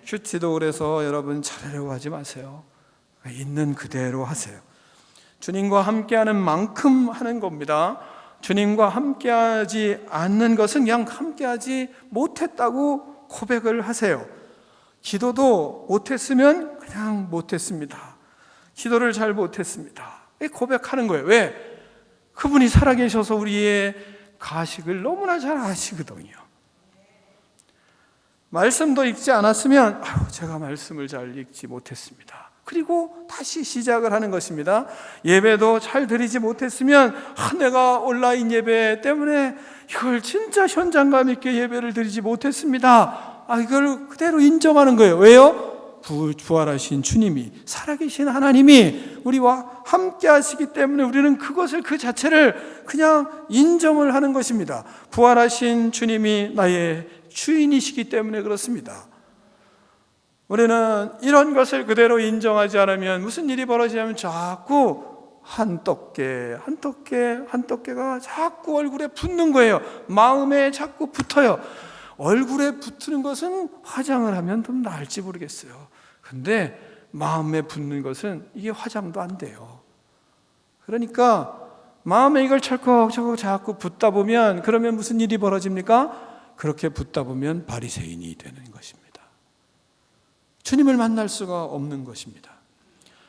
큐티도 그래서 여러분 잘하려고 하지 마세요. 있는 그대로 하세요. 주님과 함께하는 만큼 하는 겁니다. 주님과 함께하지 않는 것은 그냥 함께하지 못했다고 고백을 하세요. 기도도 못했으면 그냥 못했습니다. 기도를 잘 못했습니다. 고백하는 거예요. 왜? 그분이 살아계셔서 우리의 가식을 너무나 잘 아시거든요. 말씀도 읽지 않았으면 제가 말씀을 잘 읽지 못했습니다. 그리고 다시 시작을 하는 것입니다. 예배도 잘 드리지 못했으면 내가 온라인 예배 때문에 이걸 진짜 현장감 있게 예배를 드리지 못했습니다. 이걸 그대로 인정하는 거예요. 왜요? 부활하신 주님이, 살아계신 하나님이 우리와 함께 하시기 때문에 우리는 그것을, 그 자체를 그냥 인정을 하는 것입니다. 부활하신 주님이 나의 주인이시기 때문에 그렇습니다. 우리는 이런 것을 그대로 인정하지 않으면 무슨 일이 벌어지냐면 자꾸 한떡개가 자꾸 얼굴에 붙는 거예요. 마음에 자꾸 붙어요. 얼굴에 붙는 것은 화장을 하면 좀 나을지 모르겠어요. 근데 마음에 붙는 것은 이게 화장도 안 돼요. 그러니까 마음에 이걸 철컥철컥 자꾸 붙다 보면, 그러면 무슨 일이 벌어집니까? 그렇게 붙다 보면 바리새인이 되는 것입니다. 주님을 만날 수가 없는 것입니다.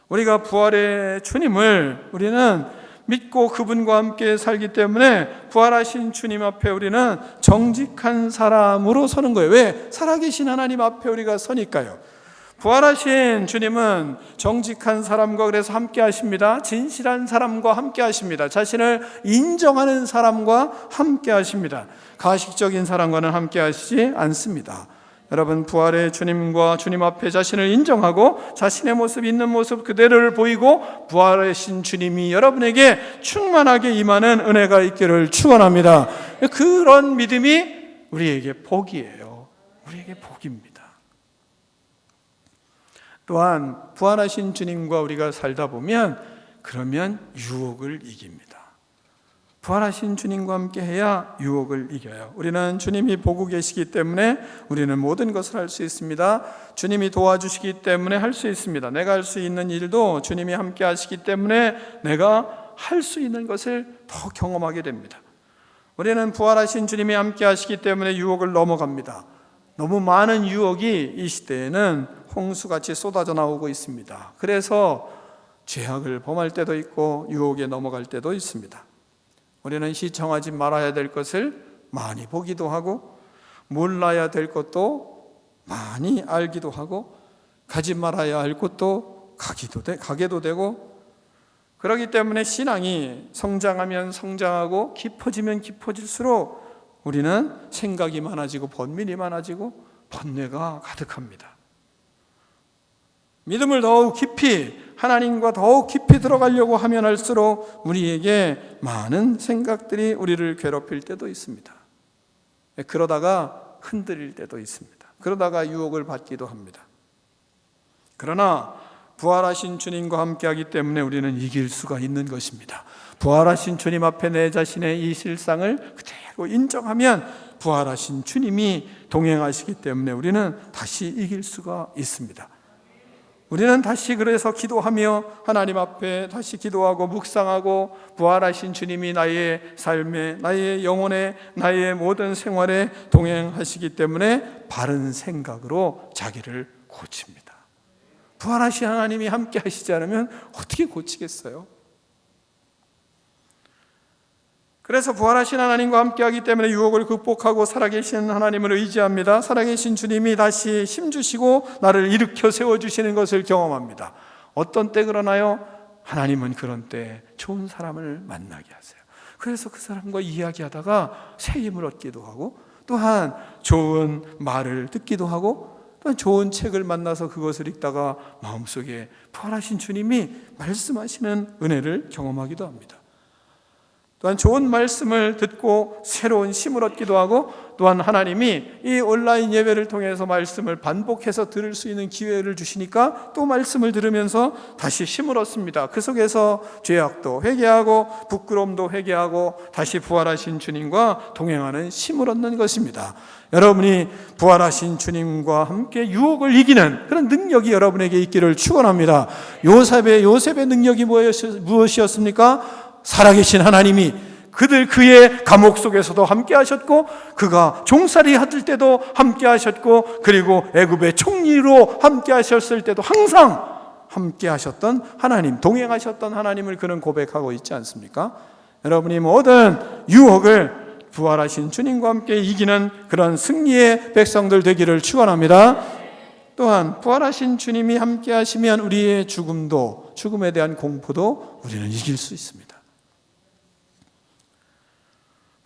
우리가 부활의 주님을 우리는 믿고 그분과 함께 살기 때문에 부활하신 주님 앞에 우리는 정직한 사람으로 서는 거예요. 왜? 살아계신 하나님 앞에 우리가 서니까요. 부활하신 주님은 정직한 사람과 그래서 함께 하십니다. 진실한 사람과 함께 하십니다. 자신을 인정하는 사람과 함께 하십니다. 가식적인 사람과는 함께 하시지 않습니다. 여러분, 부활의 주님과 주님 앞에 자신을 인정하고 자신의 모습, 있는 모습 그대로를 보이고 부활하신 주님이 여러분에게 충만하게 임하는 은혜가 있기를 축원합니다. 그런 믿음이 우리에게 복이에요. 우리에게 복입니다. 또한 부활하신 주님과 우리가 살다 보면 그러면 유혹을 이깁니다. 부활하신 주님과 함께 해야 유혹을 이겨요. 우리는 주님이 보고 계시기 때문에 우리는 모든 것을 할 수 있습니다. 주님이 도와주시기 때문에 할 수 있습니다. 내가 할 수 있는 일도 주님이 함께 하시기 때문에 내가 할 수 있는 것을 더 경험하게 됩니다. 우리는 부활하신 주님이 함께 하시기 때문에 유혹을 넘어갑니다. 너무 많은 유혹이 이 시대에는 홍수같이 쏟아져 나오고 있습니다. 그래서 죄악을 범할 때도 있고 유혹에 넘어갈 때도 있습니다. 우리는 시청하지 말아야 될 것을 많이 보기도 하고, 몰라야 될 것도 많이 알기도 하고, 가지 말아야 할 곳도 가게도 되고, 그렇기 때문에 신앙이 성장하면 성장하고 깊어지면 깊어질수록 우리는 생각이 많아지고 번민이 많아지고 번뇌가 가득합니다. 믿음을 더욱 깊이, 하나님과 더욱 깊이 들어가려고 하면 할수록 우리에게 많은 생각들이 우리를 괴롭힐 때도 있습니다. 그러다가 흔들릴 때도 있습니다. 그러다가 유혹을 받기도 합니다. 그러나 부활하신 주님과 함께하기 때문에 우리는 이길 수가 있는 것입니다. 부활하신 주님 앞에 내 자신의 이 실상을 그대로 인정하면 부활하신 주님이 동행하시기 때문에 우리는 다시 이길 수가 있습니다. 우리는 다시 그래서 기도하며 하나님 앞에 다시 기도하고 묵상하고 부활하신 주님이 나의 삶에, 나의 영혼에, 나의 모든 생활에 동행하시기 때문에 바른 생각으로 자기를 고칩니다. 부활하신 하나님이 함께 하시지 않으면 어떻게 고치겠어요? 그래서 부활하신 하나님과 함께하기 때문에 유혹을 극복하고 살아계신 하나님을 의지합니다. 살아계신 주님이 다시 힘주시고 나를 일으켜 세워주시는 것을 경험합니다. 어떤 때 그러나요? 하나님은 그런 때 좋은 사람을 만나게 하세요. 그래서 그 사람과 이야기하다가 새 힘을 얻기도 하고, 또한 좋은 말을 듣기도 하고, 또한 좋은 책을 만나서 그것을 읽다가 마음속에 부활하신 주님이 말씀하시는 은혜를 경험하기도 합니다. 또한 좋은 말씀을 듣고 새로운 힘을 얻기도 하고, 또한 하나님이 이 온라인 예배를 통해서 말씀을 반복해서 들을 수 있는 기회를 주시니까 또 말씀을 들으면서 다시 힘을 얻습니다. 그 속에서 죄악도 회개하고 부끄러움도 회개하고 다시 부활하신 주님과 동행하는 힘을 얻는 것입니다. 여러분이 부활하신 주님과 함께 유혹을 이기는 그런 능력이 여러분에게 있기를 축원합니다. 요셉의 능력이 무엇이었습니까? 살아계신 하나님이 그의 감옥 속에서도 함께 하셨고, 그가 종살이 하실 때도 함께 하셨고, 그리고 애굽의 총리로 함께 하셨을 때도 항상 함께 하셨던 하나님, 동행하셨던 하나님을 그는 고백하고 있지 않습니까? 여러분이 모든 유혹을 부활하신 주님과 함께 이기는 그런 승리의 백성들 되기를 축원합니다. 또한 부활하신 주님이 함께 하시면 우리의 죽음에 대한 공포도 우리는 이길 수 있습니다.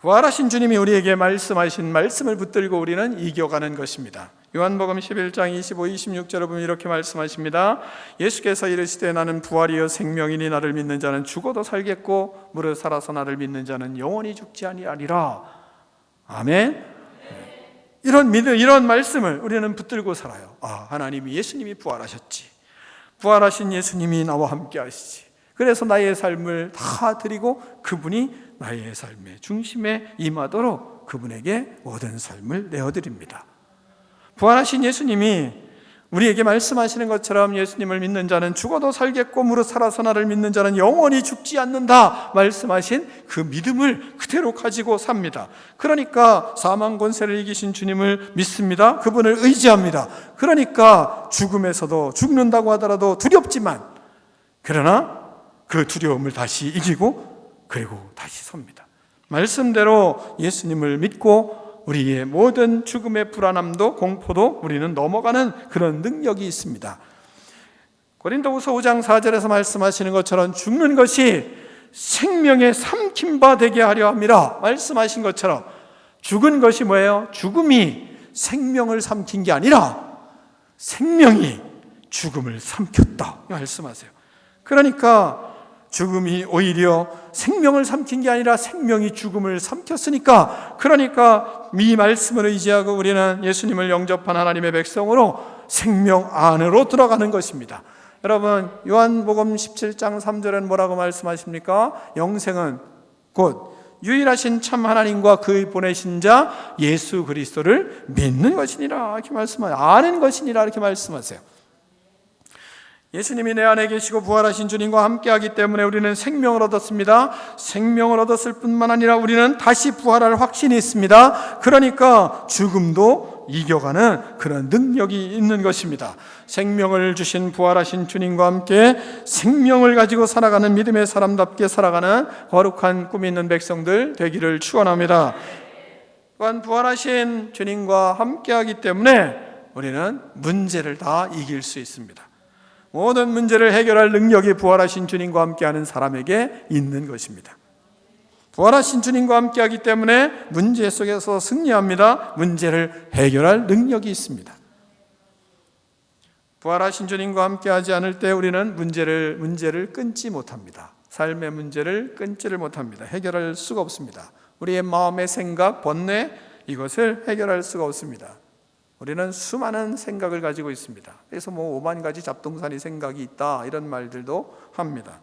부활하신 주님이 우리에게 말씀하신 말씀을 붙들고 우리는 이겨가는 것입니다. 요한복음 11장 25, 26절을 보면 이렇게 말씀하십니다. 예수께서 이르시되 나는 부활이요 생명이니 나를 믿는 자는 죽어도 살겠고 무릇 살아서 나를 믿는 자는 영원히 죽지 아니하리라. 아멘. 이런 말씀을 우리는 붙들고 살아요. 하나님이, 예수님이 부활하셨지. 부활하신 예수님이 나와 함께 하시지. 그래서 나의 삶을 다 드리고 그분이 나의 삶의 중심에 임하도록 그분에게 모든 삶을 내어드립니다. 부활하신 예수님이 우리에게 말씀하시는 것처럼 예수님을 믿는 자는 죽어도 살겠고 무릇 살아서 나를 믿는 자는 영원히 죽지 않는다 말씀하신 그 믿음을 그대로 가지고 삽니다. 그러니까 사망 권세를 이기신 주님을 믿습니다. 그분을 의지합니다. 그러니까 죽음에서도, 죽는다고 하더라도 두렵지만, 그러나 그 두려움을 다시 이기고 그리고 다시 섭니다. 말씀대로 예수님을 믿고 우리의 모든 죽음의 불안함도 공포도 우리는 넘어가는 그런 능력이 있습니다. 고린도후서 5장 4절에서 말씀하시는 것처럼 죽는 것이 생명의 삼킨 바 되게 하려 함이라 말씀하신 것처럼 죽은 것이 뭐예요? 죽음이 생명을 삼킨 게 아니라 생명이 죽음을 삼켰다 말씀하세요. 그러니까 죽음이 오히려 생명을 삼킨 게 아니라 생명이 죽음을 삼켰으니까, 그러니까 이 말씀을 의지하고 우리는 예수님을 영접한 하나님의 백성으로 생명 안으로 들어가는 것입니다. 여러분, 요한복음 17장 3절은 뭐라고 말씀하십니까? 영생은 곧 유일하신 참 하나님과 그 보내신 자 예수 그리스도를 믿는 것이니라 이렇게 말씀하세요. 아는 것이니라 이렇게 말씀하세요. 예수님이 내 안에 계시고 부활하신 주님과 함께하기 때문에 우리는 생명을 얻었습니다. 생명을 얻었을 뿐만 아니라 우리는 다시 부활할 확신이 있습니다. 그러니까 죽음도 이겨가는 그런 능력이 있는 것입니다. 생명을 주신 부활하신 주님과 함께 생명을 가지고 살아가는 믿음의 사람답게 살아가는 거룩한 꿈이 있는 백성들 되기를 축원합니다. 또한 부활하신 주님과 함께하기 때문에 우리는 문제를 다 이길 수 있습니다. 모든 문제를 해결할 능력이 부활하신 주님과 함께하는 사람에게 있는 것입니다. 부활하신 주님과 함께하기 때문에 문제 속에서 승리합니다. 문제를 해결할 능력이 있습니다. 부활하신 주님과 함께하지 않을 때 우리는 문제를 끊지 못합니다. 삶의 문제를 끊지를 못합니다. 해결할 수가 없습니다. 우리의 마음의 생각, 번뇌, 이것을 해결할 수가 없습니다. 우리는 수많은 생각을 가지고 있습니다. 그래서 5만 가지 잡동사니 생각이 있다 이런 말들도 합니다.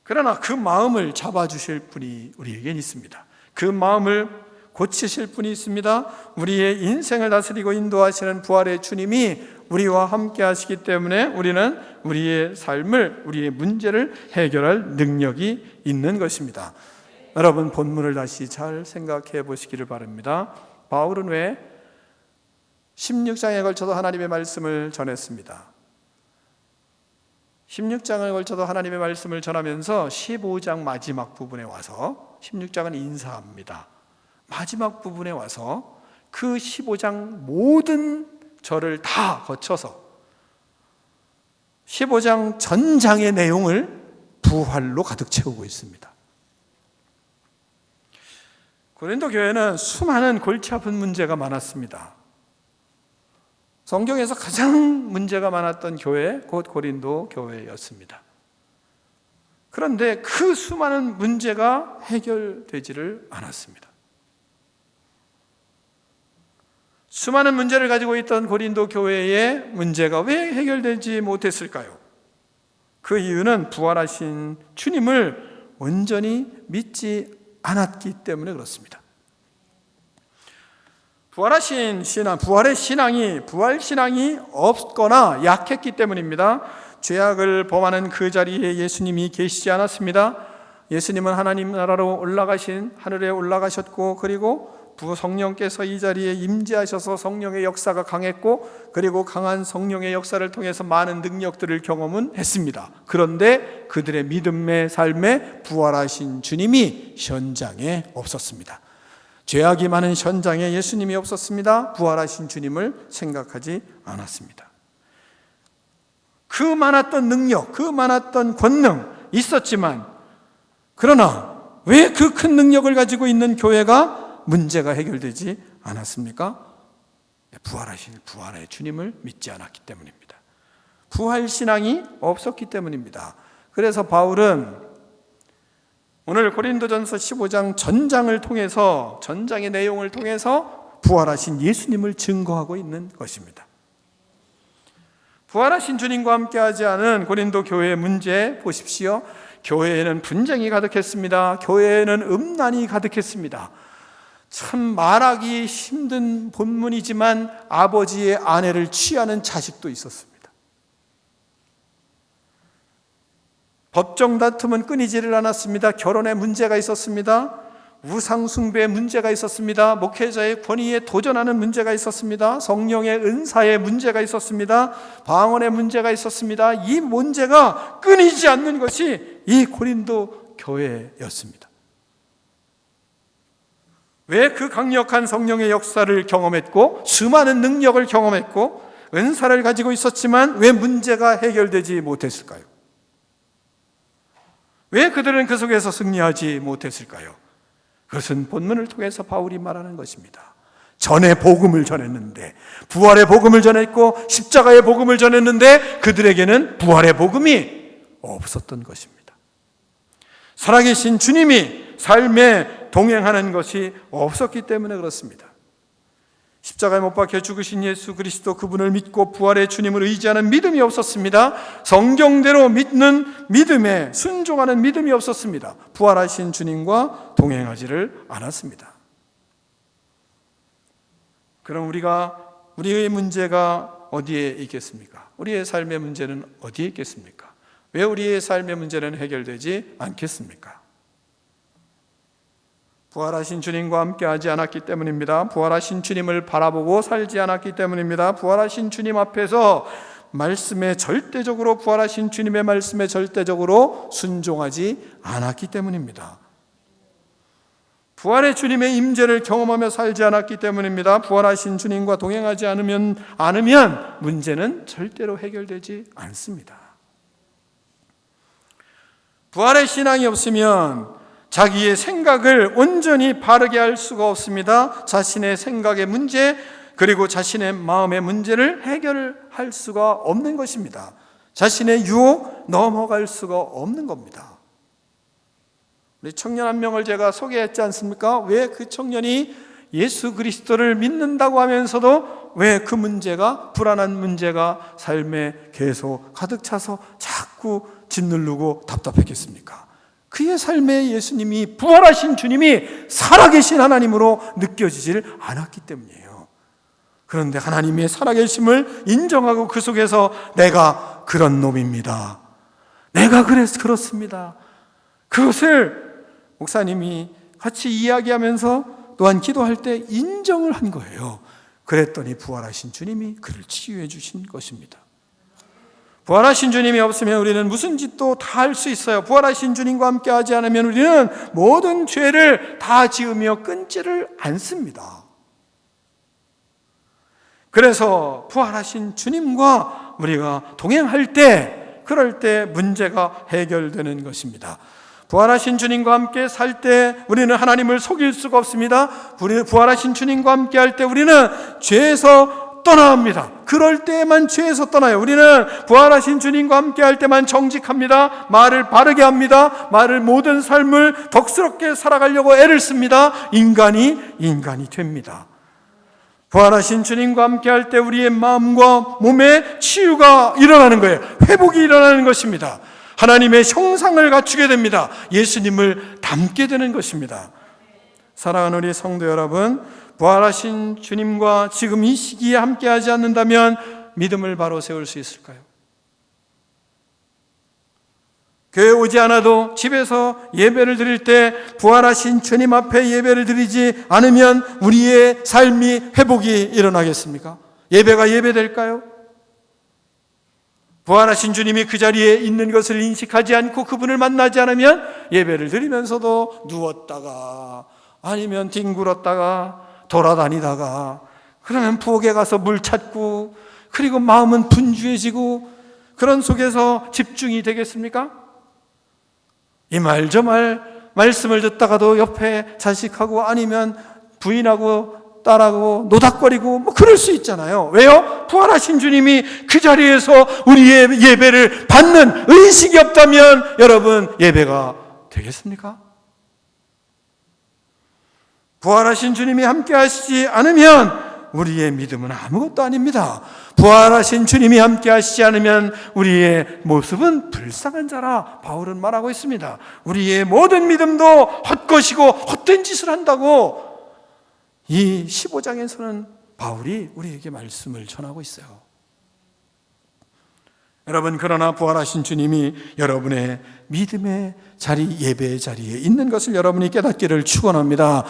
그러나 그 마음을 잡아주실 분이 우리에겐 있습니다. 그 마음을 고치실 분이 있습니다. 우리의 인생을 다스리고 인도하시는 부활의 주님이 우리와 함께 하시기 때문에 우리는 우리의 삶을, 우리의 문제를 해결할 능력이 있는 것입니다. 여러분, 본문을 다시 잘 생각해 보시기를 바랍니다. 바울은 왜 16장에 걸쳐서 하나님의 말씀을 전했습니다. 16장을 걸쳐서 하나님의 말씀을 전하면서 15장 마지막 부분에 와서, 16장은 인사합니다. 마지막 부분에 와서 그 15장 모든 절을 다 거쳐서 15장 전장의 내용을 부활로 가득 채우고 있습니다. 고린도 교회는 수많은 골치 아픈 문제가 많았습니다. 성경에서 가장 문제가 많았던 교회, 곧 고린도 교회였습니다. 그런데 그 수많은 문제가 해결되지를 않았습니다. 수많은 문제를 가지고 있던 고린도 교회의 문제가 왜 해결되지 못했을까요? 그 이유는 부활하신 주님을 온전히 믿지 않았기 때문에 그렇습니다. 부활하신 신앙, 부활의 신앙이, 부활 신앙이 없거나 약했기 때문입니다. 죄악을 범하는 그 자리에 예수님이 계시지 않았습니다. 예수님은 하나님 나라로 올라가신, 하늘에 올라가셨고, 그리고 성령께서 이 자리에 임재하셔서 성령의 역사가 강했고, 그리고 강한 성령의 역사를 통해서 많은 능력들을 경험은 했습니다. 그런데 그들의 믿음의 삶에 부활하신 주님이 현장에 없었습니다. 죄악이 많은 현장에 예수님이 없었습니다. 부활하신 주님을 생각하지 않았습니다. 그 많았던 능력, 그 많았던 권능 있었지만, 그러나 왜 그 큰 능력을 가지고 있는 교회가 문제가 해결되지 않았습니까? 부활하신 부활의 주님을 믿지 않았기 때문입니다. 부활 신앙이 없었기 때문입니다. 그래서 바울은 오늘 고린도전서 15장 전장을 통해서, 전장의 내용을 통해서 부활하신 예수님을 증거하고 있는 것입니다. 부활하신 주님과 함께하지 않은 고린도 교회의 문제 보십시오. 교회에는 분쟁이 가득했습니다. 교회에는 음란이 가득했습니다. 참 말하기 힘든 본문이지만 아버지의 아내를 취하는 자식도 있었습니다. 법정 다툼은 끊이지를 않았습니다. 결혼에 문제가 있었습니다. 우상숭배에 문제가 있었습니다. 목회자의 권위에 도전하는 문제가 있었습니다. 성령의 은사에 문제가 있었습니다. 방언에 문제가 있었습니다. 이 문제가 끊이지 않는 것이 이 고린도 교회였습니다. 왜 그 강력한 성령의 역사를 경험했고, 수많은 능력을 경험했고, 은사를 가지고 있었지만 왜 문제가 해결되지 못했을까요? 왜 그들은 그 속에서 승리하지 못했을까요? 그것은 본문을 통해서 바울이 말하는 것입니다. 전에 복음을 전했는데, 부활의 복음을 전했고 십자가의 복음을 전했는데 그들에게는 부활의 복음이 없었던 것입니다. 살아계신 주님이 삶에 동행하는 것이 없었기 때문에 그렇습니다. 십자가에 못 박혀 죽으신 예수 그리스도, 그분을 믿고 부활의 주님을 의지하는 믿음이 없었습니다. 성경대로 믿는 믿음에 순종하는 믿음이 없었습니다. 부활하신 주님과 동행하지를 않았습니다. 그럼 우리의 문제가 어디에 있겠습니까? 우리의 삶의 문제는 어디에 있겠습니까? 왜 우리의 삶의 문제는 해결되지 않겠습니까? 부활하신 주님과 함께하지 않았기 때문입니다. 부활하신 주님을 바라보고 살지 않았기 때문입니다. 부활하신 주님 앞에서 말씀에 절대적으로, 부활하신 주님의 말씀에 절대적으로 순종하지 않았기 때문입니다. 부활의 주님의 임재를 경험하며 살지 않았기 때문입니다. 부활하신 주님과 동행하지 않으면 문제는 절대로 해결되지 않습니다. 부활의 신앙이 없으면 자기의 생각을 온전히 바르게 할 수가 없습니다. 자신의 생각의 문제, 그리고 자신의 마음의 문제를 해결할 수가 없는 것입니다. 자신의 유혹 넘어갈 수가 없는 겁니다. 우리 청년 한 명을 제가 소개했지 않습니까? 왜 그 청년이 예수 그리스도를 믿는다고 하면서도 왜 그 문제가, 불안한 문제가 삶에 계속 가득 차서 자꾸 짓누르고 답답했겠습니까? 그의 삶에 예수님이, 부활하신 주님이 살아계신 하나님으로 느껴지질 않았기 때문이에요. 그런데 하나님의 살아계심을 인정하고 그 속에서 내가 그런 놈입니다, 내가 그래서 그렇습니다, 그것을 목사님이 같이 이야기하면서 또한 기도할 때 인정을 한 거예요. 그랬더니 부활하신 주님이 그를 치유해 주신 것입니다. 부활하신 주님이 없으면 우리는 무슨 짓도 다 할 수 있어요. 부활하신 주님과 함께 하지 않으면 우리는 모든 죄를 다 지으며 끊지를 않습니다. 그래서 부활하신 주님과 우리가 동행할 때, 그럴 때 문제가 해결되는 것입니다. 부활하신 주님과 함께 살 때 우리는 하나님을 속일 수가 없습니다. 부활하신 주님과 함께 할 때 우리는 죄에서 떠나갑니다. 그럴 때에만 죄에서 떠나요. 우리는 부활하신 주님과 함께 할 때만 정직합니다. 말을 바르게 합니다. 모든 삶을 덕스럽게 살아가려고 애를 씁니다. 인간이 됩니다. 부활하신 주님과 함께 할 때 우리의 마음과 몸에 치유가 일어나는 거예요. 회복이 일어나는 것입니다. 하나님의 형상을 갖추게 됩니다. 예수님을 닮게 되는 것입니다. 사랑하는 우리 성도 여러분, 부활하신 주님과 지금 이 시기에 함께하지 않는다면 믿음을 바로 세울 수 있을까요? 교회 오지 않아도 집에서 예배를 드릴 때 부활하신 주님 앞에 예배를 드리지 않으면 우리의 삶이 회복이 일어나겠습니까? 예배가 예배될까요? 부활하신 주님이 그 자리에 있는 것을 인식하지 않고 그분을 만나지 않으면 예배를 드리면서도 누웠다가 아니면 뒹굴었다가 돌아다니다가, 그러면 부엌에 가서 물 찾고, 그리고 마음은 분주해지고, 그런 속에서 집중이 되겠습니까? 이 말 저 말 말씀을 듣다가도 옆에 자식하고 아니면 부인하고 딸하고 노닥거리고 뭐 그럴 수 있잖아요. 왜요? 부활하신 주님이 그 자리에서 우리의 예배를 받는 의식이 없다면 여러분, 예배가 되겠습니까? 부활하신 주님이 함께 하시지 않으면 우리의 믿음은 아무것도 아닙니다. 부활하신 주님이 함께 하시지 않으면 우리의 모습은 불쌍한 자라 바울은 말하고 있습니다. 우리의 모든 믿음도 헛것이고 헛된 짓을 한다고 이 15장에서는 바울이 우리에게 말씀을 전하고 있어요. 여러분, 그러나 부활하신 주님이 여러분의 믿음의 자리, 예배의 자리에 있는 것을 여러분이 깨닫기를 축원합니다.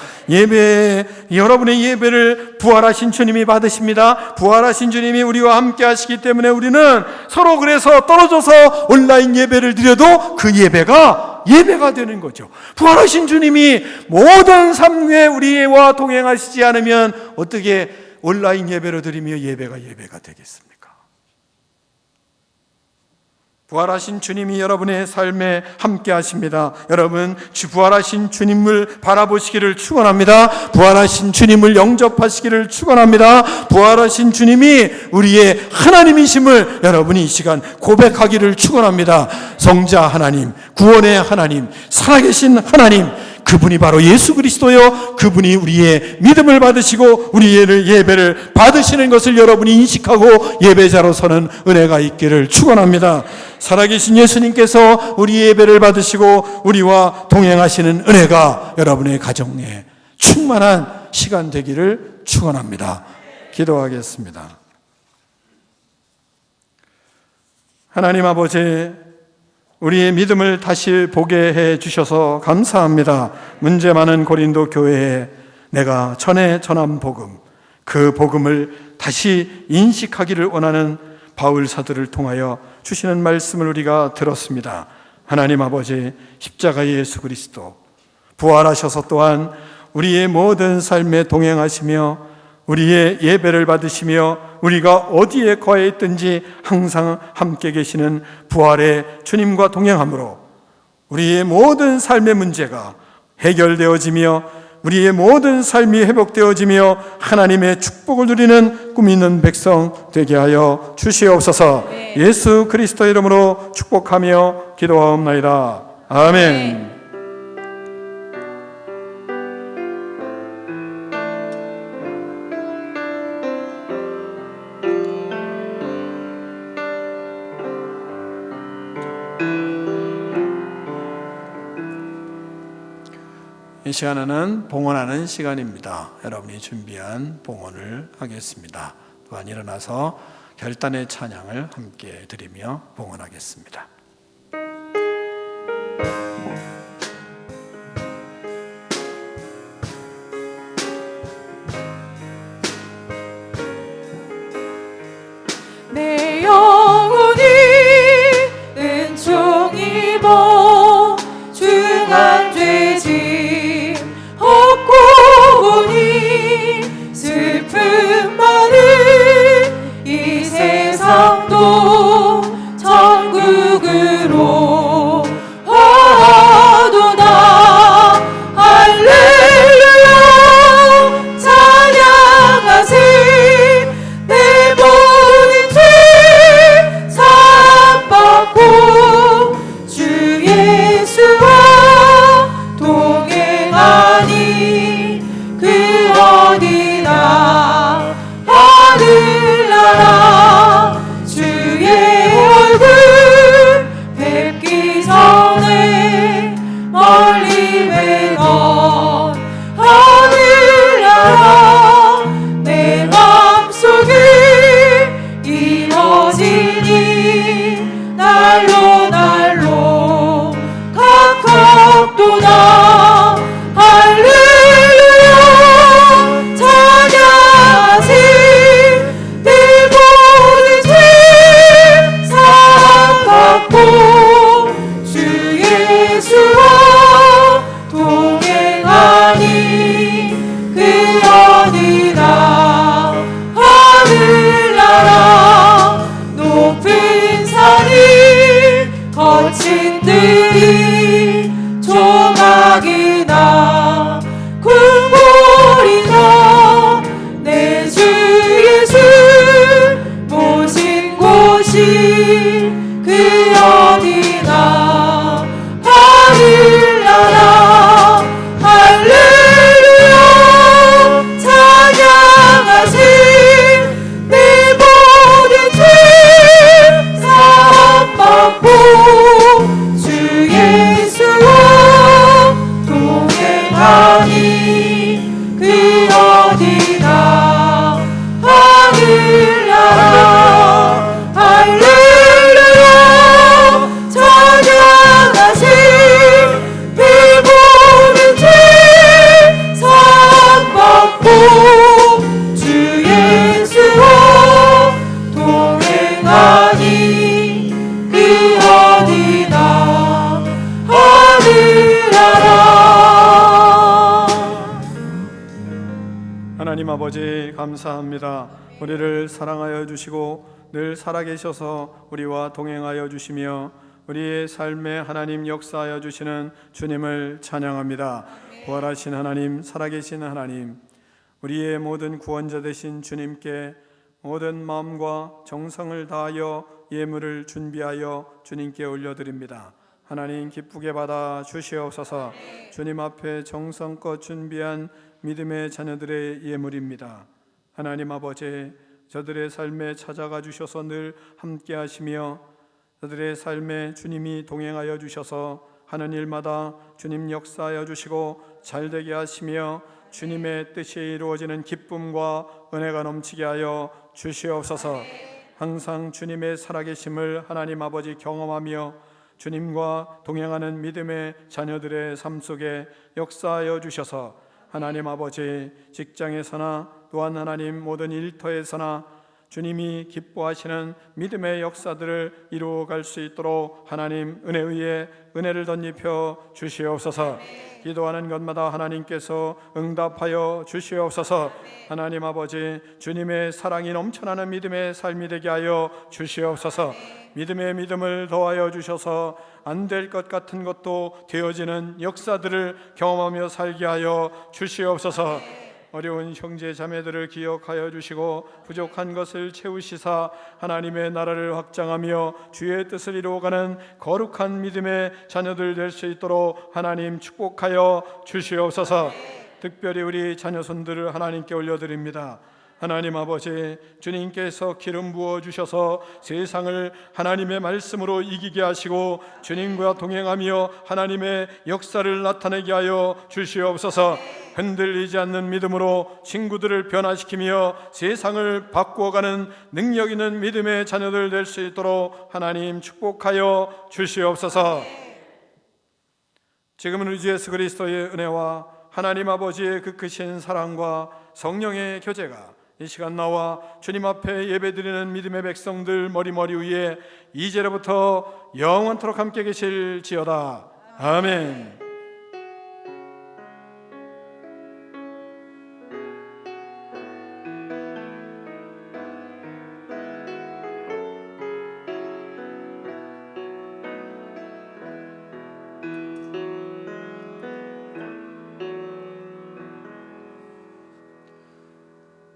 여러분의 예배를 부활하신 주님이 받으십니다. 부활하신 주님이 우리와 함께 하시기 때문에 우리는 서로 그래서 떨어져서 온라인 예배를 드려도 그 예배가 되는 거죠. 부활하신 주님이 모든 삶에 우리와 동행하시지 않으면 어떻게 온라인 예배로 드리며 예배가 되겠습니까? 부활하신 주님이 여러분의 삶에 함께 하십니다. 여러분, 부활하신 주님을 바라보시기를 축원합니다. 부활하신 주님을 영접하시기를 축원합니다. 부활하신 주님이 우리의 하나님이심을 여러분이 이 시간 고백하기를 축원합니다. 성자 하나님, 구원의 하나님, 살아계신 하나님, 그분이 바로 예수 그리스도요, 그분이 우리의 믿음을 받으시고 우리의 예배를 받으시는 것을 여러분이 인식하고 예배자로서는 은혜가 있기를 축원합니다. 살아계신 예수님께서 우리 예배를 받으시고 우리와 동행하시는 은혜가 여러분의 가정에 충만한 시간 되기를 축원합니다. 기도하겠습니다. 하나님 아버지, 우리의 믿음을 다시 보게 해 주셔서 감사합니다. 문제 많은 고린도 교회에 내가 전에 전한 복음, 그 복음을 다시 인식하기를 원하는 바울 사도를 통하여 주시는 말씀을 우리가 들었습니다. 하나님 아버지, 십자가의 예수 그리스도 부활하셔서 또한 우리의 모든 삶에 동행하시며 우리의 예배를 받으시며 우리가 어디에 거해 있든지 항상 함께 계시는 부활의 주님과 동행함으로 우리의 모든 삶의 문제가 해결되어지며 우리의 모든 삶이 회복되어지며 하나님의 축복을 누리는 꿈 있는 백성 되게 하여 주시옵소서. 예수 그리스도 이름으로 축복하며 기도하옵나이다. 아멘. 시간에는 봉헌하는 시간입니다. 여러분이 준비한 봉헌을 하겠습니다. 또한 일어나서 결단의 찬양을 함께 드리며 봉헌하겠습니다. 내 영혼이 은총 입어 중한 죄짐 얻고 보니 슬픔 많은 이 세상도 천국으로 하도다. 할렐루야 찬양하세. 내 모든 죄 사함받고 주 예수와 동행하니 그 어디나 하늘나라. 주의 얼굴 뵙기 전에 멀리 매던 하늘나라. 내 맘속에 이뤄지니 날로 날로 가깝도다. 할렐루야 찬양하세. 내 모든 죄 사함받고 주 예수와 동행하니 그 어디나 하늘나라. 높은 산이 거친 들이 조각이나 궁궐이나 내 주 예수 모신 곳이 그 어디나 하늘나라. 할렐루야 찬양하세. 내 모든 죄 사함받고 주 예수와 동행하니 그 어디나 하늘나라. 할렐루야 찬양하세. 내 모든 죄 사함받고 주 예수와 동행하니 그 어디나 하늘나라. 하나님 아버지 감사합니다. 우리를 사랑하여 주시고 늘 살아계셔서 우리와 동행하여 주시며 우리의 삶에 하나님 역사하여 주시는 주님을 찬양합니다. 부활하신 하나님, 살아계신 하나님, 우리의 모든 구원자 되신 주님께 모든 마음과 정성을 다하여 예물을 준비하여 주님께 올려드립니다. 하나님 기쁘게 받아 주시옵소서. 주님 앞에 정성껏 준비한 믿음의 자녀들의 예물입니다. 하나님 아버지, 저들의 삶에 찾아가 주셔서 늘 함께 하시며 저들의 삶에 주님이 동행하여 주셔서 하는 일마다 주님 역사하여 주시고 잘되게 하시며 주님의 뜻이 이루어지는 기쁨과 은혜가 넘치게 하여 주시옵소서. 항상 주님의 살아계심을 하나님 아버지 경험하며 주님과 동행하는 믿음의 자녀들의 삶 속에 역사하여 주셔서 하나님 아버지 직장에서나 또한 하나님 모든 일터에서나 주님이 기뻐하시는 믿음의 역사들을 이루어갈 수 있도록 하나님 은혜 위에 은혜를 덧입혀 주시옵소서. 기도하는 것마다 하나님께서 응답하여 주시옵소서. 하나님 아버지 주님의 사랑이 넘쳐나는 믿음의 삶이 되게 하여 주시옵소서. 믿음의 믿음을 더하여 주셔서 안 될 것 같은 것도 되어지는 역사들을 경험하며 살게 하여 주시옵소서. 어려운 형제 자매들을 기억하여 주시고 부족한 것을 채우시사 하나님의 나라를 확장하며 주의 뜻을 이루어가는 거룩한 믿음의 자녀들 될 수 있도록 하나님 축복하여 주시옵소서. 특별히 우리 자녀손들을 하나님께 올려드립니다. 하나님 아버지, 주님께서 기름 부어 주셔서 세상을 하나님의 말씀으로 이기게 하시고 주님과 동행하며 하나님의 역사를 나타내게 하여 주시옵소서. 흔들리지 않는 믿음으로 친구들을 변화시키며 세상을 바꾸어가는 능력 있는 믿음의 자녀들 될 수 있도록 하나님 축복하여 주시옵소서. 지금은 우리 주 예수 그리스도의 은혜와 하나님 아버지의 그 크신 사랑과 성령의 교제가 이 시간 나와 주님 앞에 예배드리는 믿음의 백성들 머리 위에 이제로부터 영원토록 함께 계실지어다. 아멘.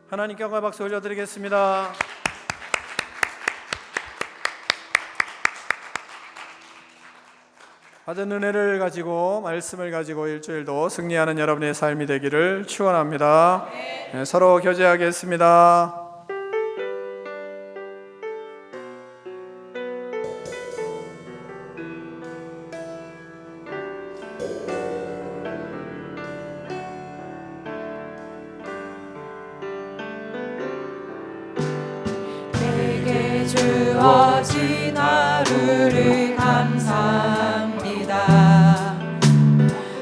하나님께 영광 박수 올려드리겠습니다. 받은 은혜를 가지고 말씀을 가지고 일주일도 승리하는 여러분의 삶이 되기를 축원합니다. 네, 서로 교제하겠습니다. 주어진 하루를 감사합니다.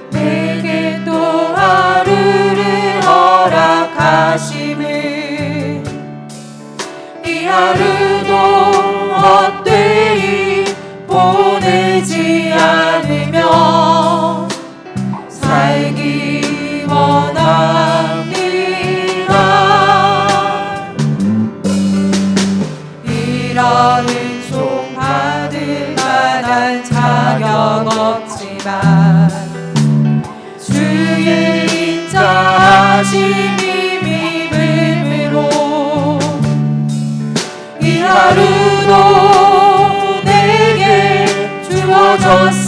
내게 또 하루를 허락하심을 이 하루도 헛되이 보내지 않으며 살기 원합니다. 이런 은총 받을 만한 자격 없지만 주의 인자하심이 믿음으로 이 하루도 내게 주어졌습니다.